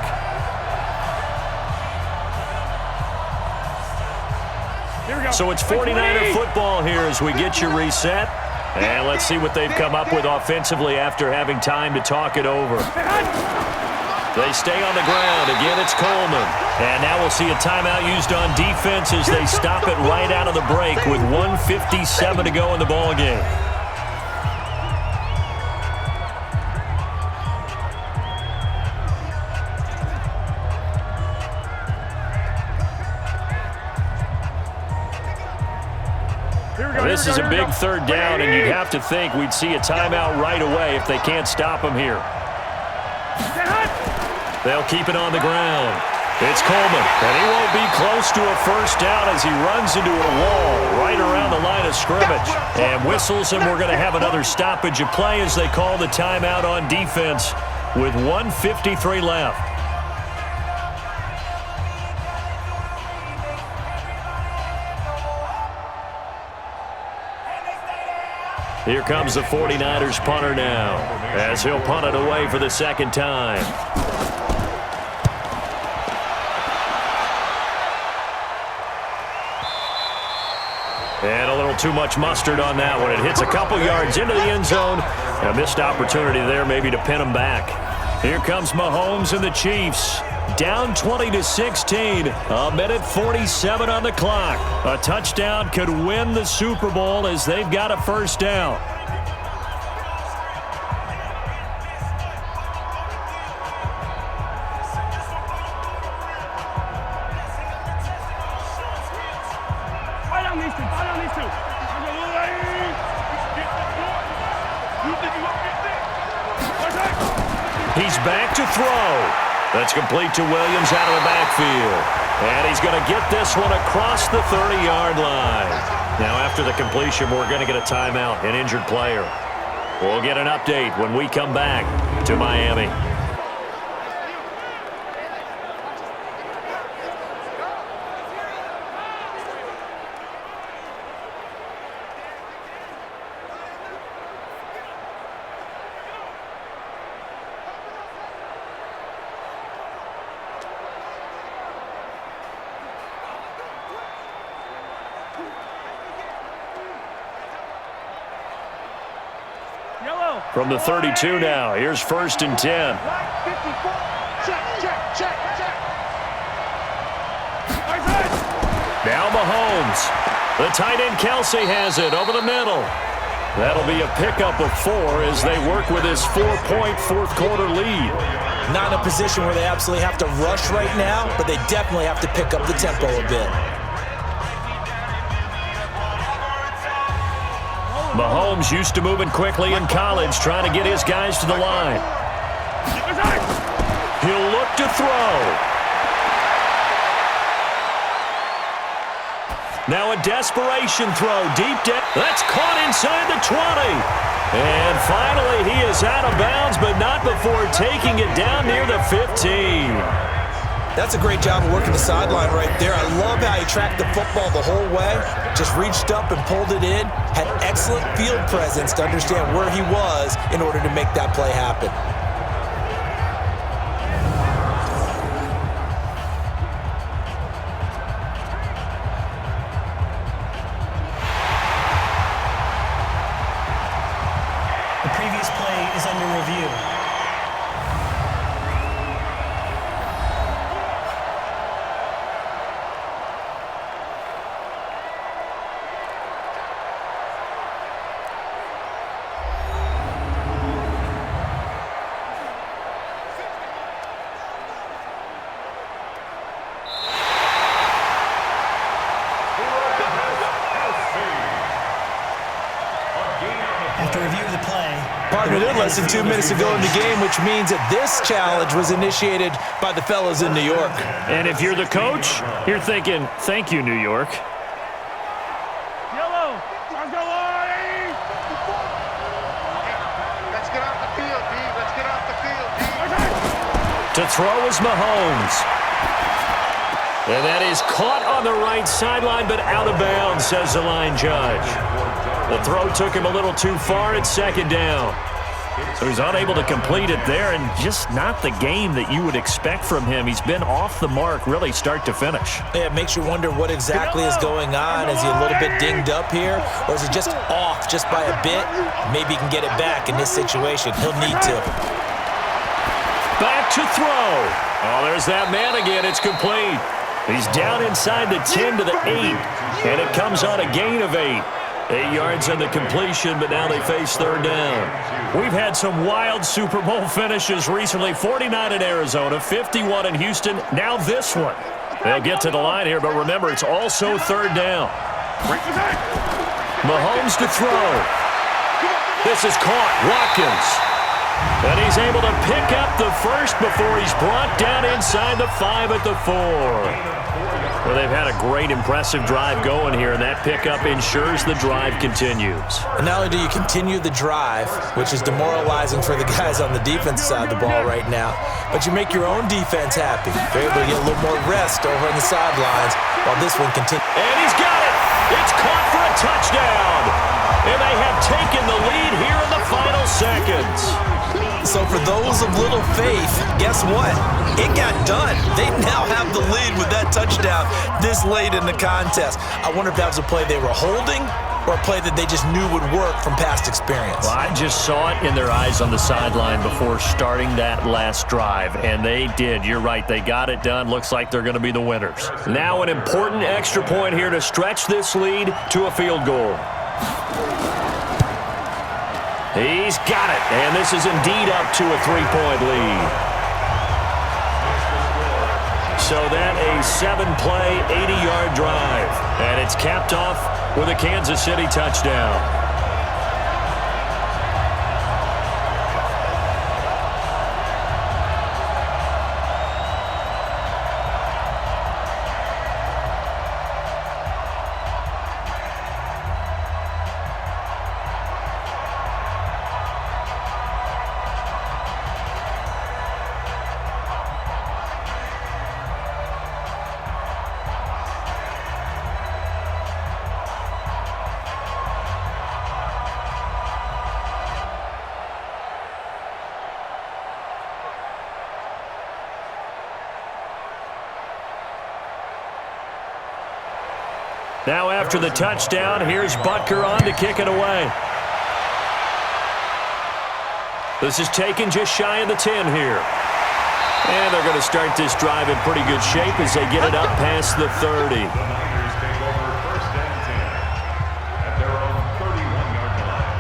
So it's 49er football here as we get you reset. And let's see what they've come up with offensively after having time to talk it over. They stay on the ground. Again, it's Coleman. And now we'll see a timeout used on defense as they stop it right out of the break with 1:57 to go in the ballgame. This is a big third down, and you'd have to think we'd see a timeout right away if they can't stop him here. They'll keep it on the ground. It's Coleman, and he won't be close to a first down as he runs into a wall right around the line of scrimmage. And whistles, and we're going to have another stoppage of play as they call the timeout on defense with 1:53 left. Here comes the 49ers punter now as he'll punt it away for the second time. And a little too much mustard on that one. It hits a couple yards into the end zone. A missed opportunity there maybe to pin him back. Here comes Mahomes and the Chiefs. Down 20-16, a minute 47 on the clock. A touchdown could win the Super Bowl as they've got a first down. He's back to throw. That's complete to Williams out of the backfield. And he's going to get this one across the 30-yard line. Now, after the completion, we're going to get a timeout, an injured player. We'll get an update when we come back to Miami. From the 32 now, here's 1st and 10. Now Mahomes. The tight end Kelsey has it over the middle. That'll be a pickup of 4 as they work with his 4-point fourth-quarter lead. Not in a position where they absolutely have to rush right now, but they definitely have to pick up the tempo a bit. Mahomes used to moving quickly in college, trying to get his guys to the line. He'll look to throw. Now a desperation throw deep down. That's caught inside the 20. And finally he is out of bounds, but not before taking it down near the 15. That's a great job of working the sideline right there. I love how he tracked the football the whole way, just reached up and pulled it in, had excellent field presence to understand where he was in order to make that play happen. The previous play is under review. Less than 2 minutes to go in the game, which means that this challenge was initiated by the fellas in New York. And if you're the coach, you're thinking, thank you, New York. Yellow. Let's go, Lonnie. Let's get off the field, D. Let's get off the field, D. To throw is Mahomes. And that is caught on the right sideline, but out of bounds, says the line judge. The throw took him a little too far at second down. So he's unable to complete it there, and just not the game that you would expect from him. He's been off the mark really start to finish. Yeah, it makes you wonder what exactly is going on. Is he a little bit dinged up here, or is he just off just by a bit? Maybe he can get it back in this situation. He'll need to. Back to throw. Oh, there's that man again. It's complete. He's down inside the 10 to the 8, and it comes on a gain of 8. 8 yards on the completion, but now they face third down. We've had some wild Super Bowl finishes recently. 49 in Arizona, 51 in Houston, now this one. They'll get to the line here, but remember, it's also third down. Mahomes to throw. This is caught. Watkins. And he's able to pick up the first before he's brought down inside the 5 at the 4. Well, they've had a great, impressive drive going here, and that pickup ensures the drive continues. And not only do you continue the drive, which is demoralizing for the guys on the defense side of the ball right now, but you make your own defense happy. They're able to get a little more rest over on the sidelines while this one continues. And he's got it. It's caught for a touchdown. And they have taken the lead here in the final seconds. So for those of little faith, guess what? It got done. They now have the lead with that touchdown this late in the contest. I wonder if that was a play they were holding or a play that they just knew would work from past experience. Well, I just saw it in their eyes on the sideline before starting that last drive, and they did. You're right. They got it done. Looks like they're going to be the winners. Now an important extra point here to stretch this lead to a field goal. He's got it, and this is indeed up to a 3-point lead. So that a 7-play, 80-yard drive, and it's capped off with a Kansas City touchdown. Now after the touchdown, here's Butker on to kick it away. This is taken just shy of the 10 here. And they're going to start this drive in pretty good shape as they get it up past the 30. The Niners take over first and 10 at their own 31-yard line.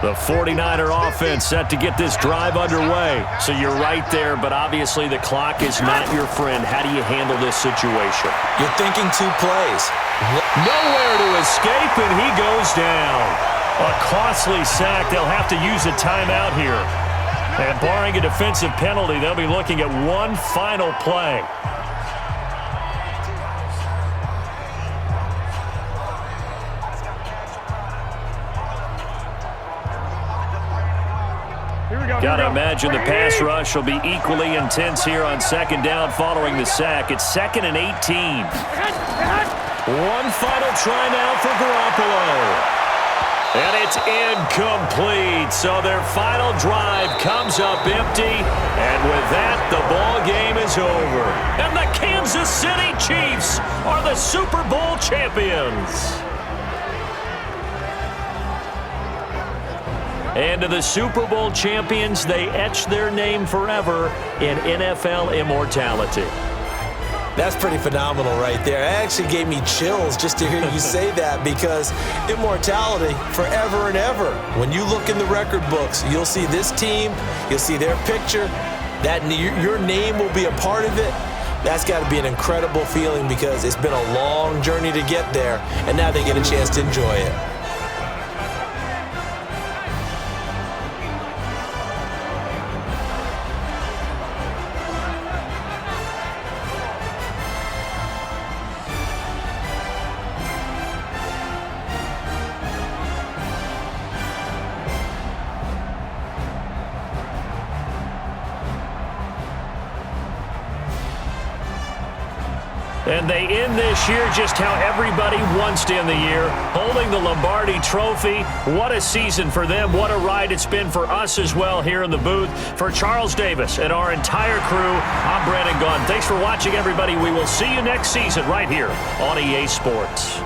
The 49er offense set to get this drive underway. So you're right there, but obviously the clock is not your friend. How do you handle this situation? You're thinking 2 plays. Nowhere to escape, and he goes down. A costly sack. They'll have to use a timeout here. And barring a defensive penalty, they'll be looking at one final play. Got to imagine the pass rush will be equally intense here on second down following the sack. It's 2nd and 18. One final try now for Garoppolo. And it's incomplete. So their final drive comes up empty. And with that, the ball game is over. And the Kansas City Chiefs are the Super Bowl champions. And to the Super Bowl champions, they etch their name forever in NFL immortality. That's pretty phenomenal right there. It actually gave me chills just to hear you say that, because immortality forever and ever. When you look in the record books, you'll see this team, you'll see their picture, that your name will be a part of it. That's got to be an incredible feeling because it's been a long journey to get there, and now they get a chance to enjoy it. And they end this year just how everybody wants to end the year, holding the Lombardi Trophy. What a season for them. What a ride it's been for us as well here in the booth. For Charles Davis and our entire crew, I'm Brandon Gunn. Thanks for watching, everybody. We will see you next season right here on EA Sports.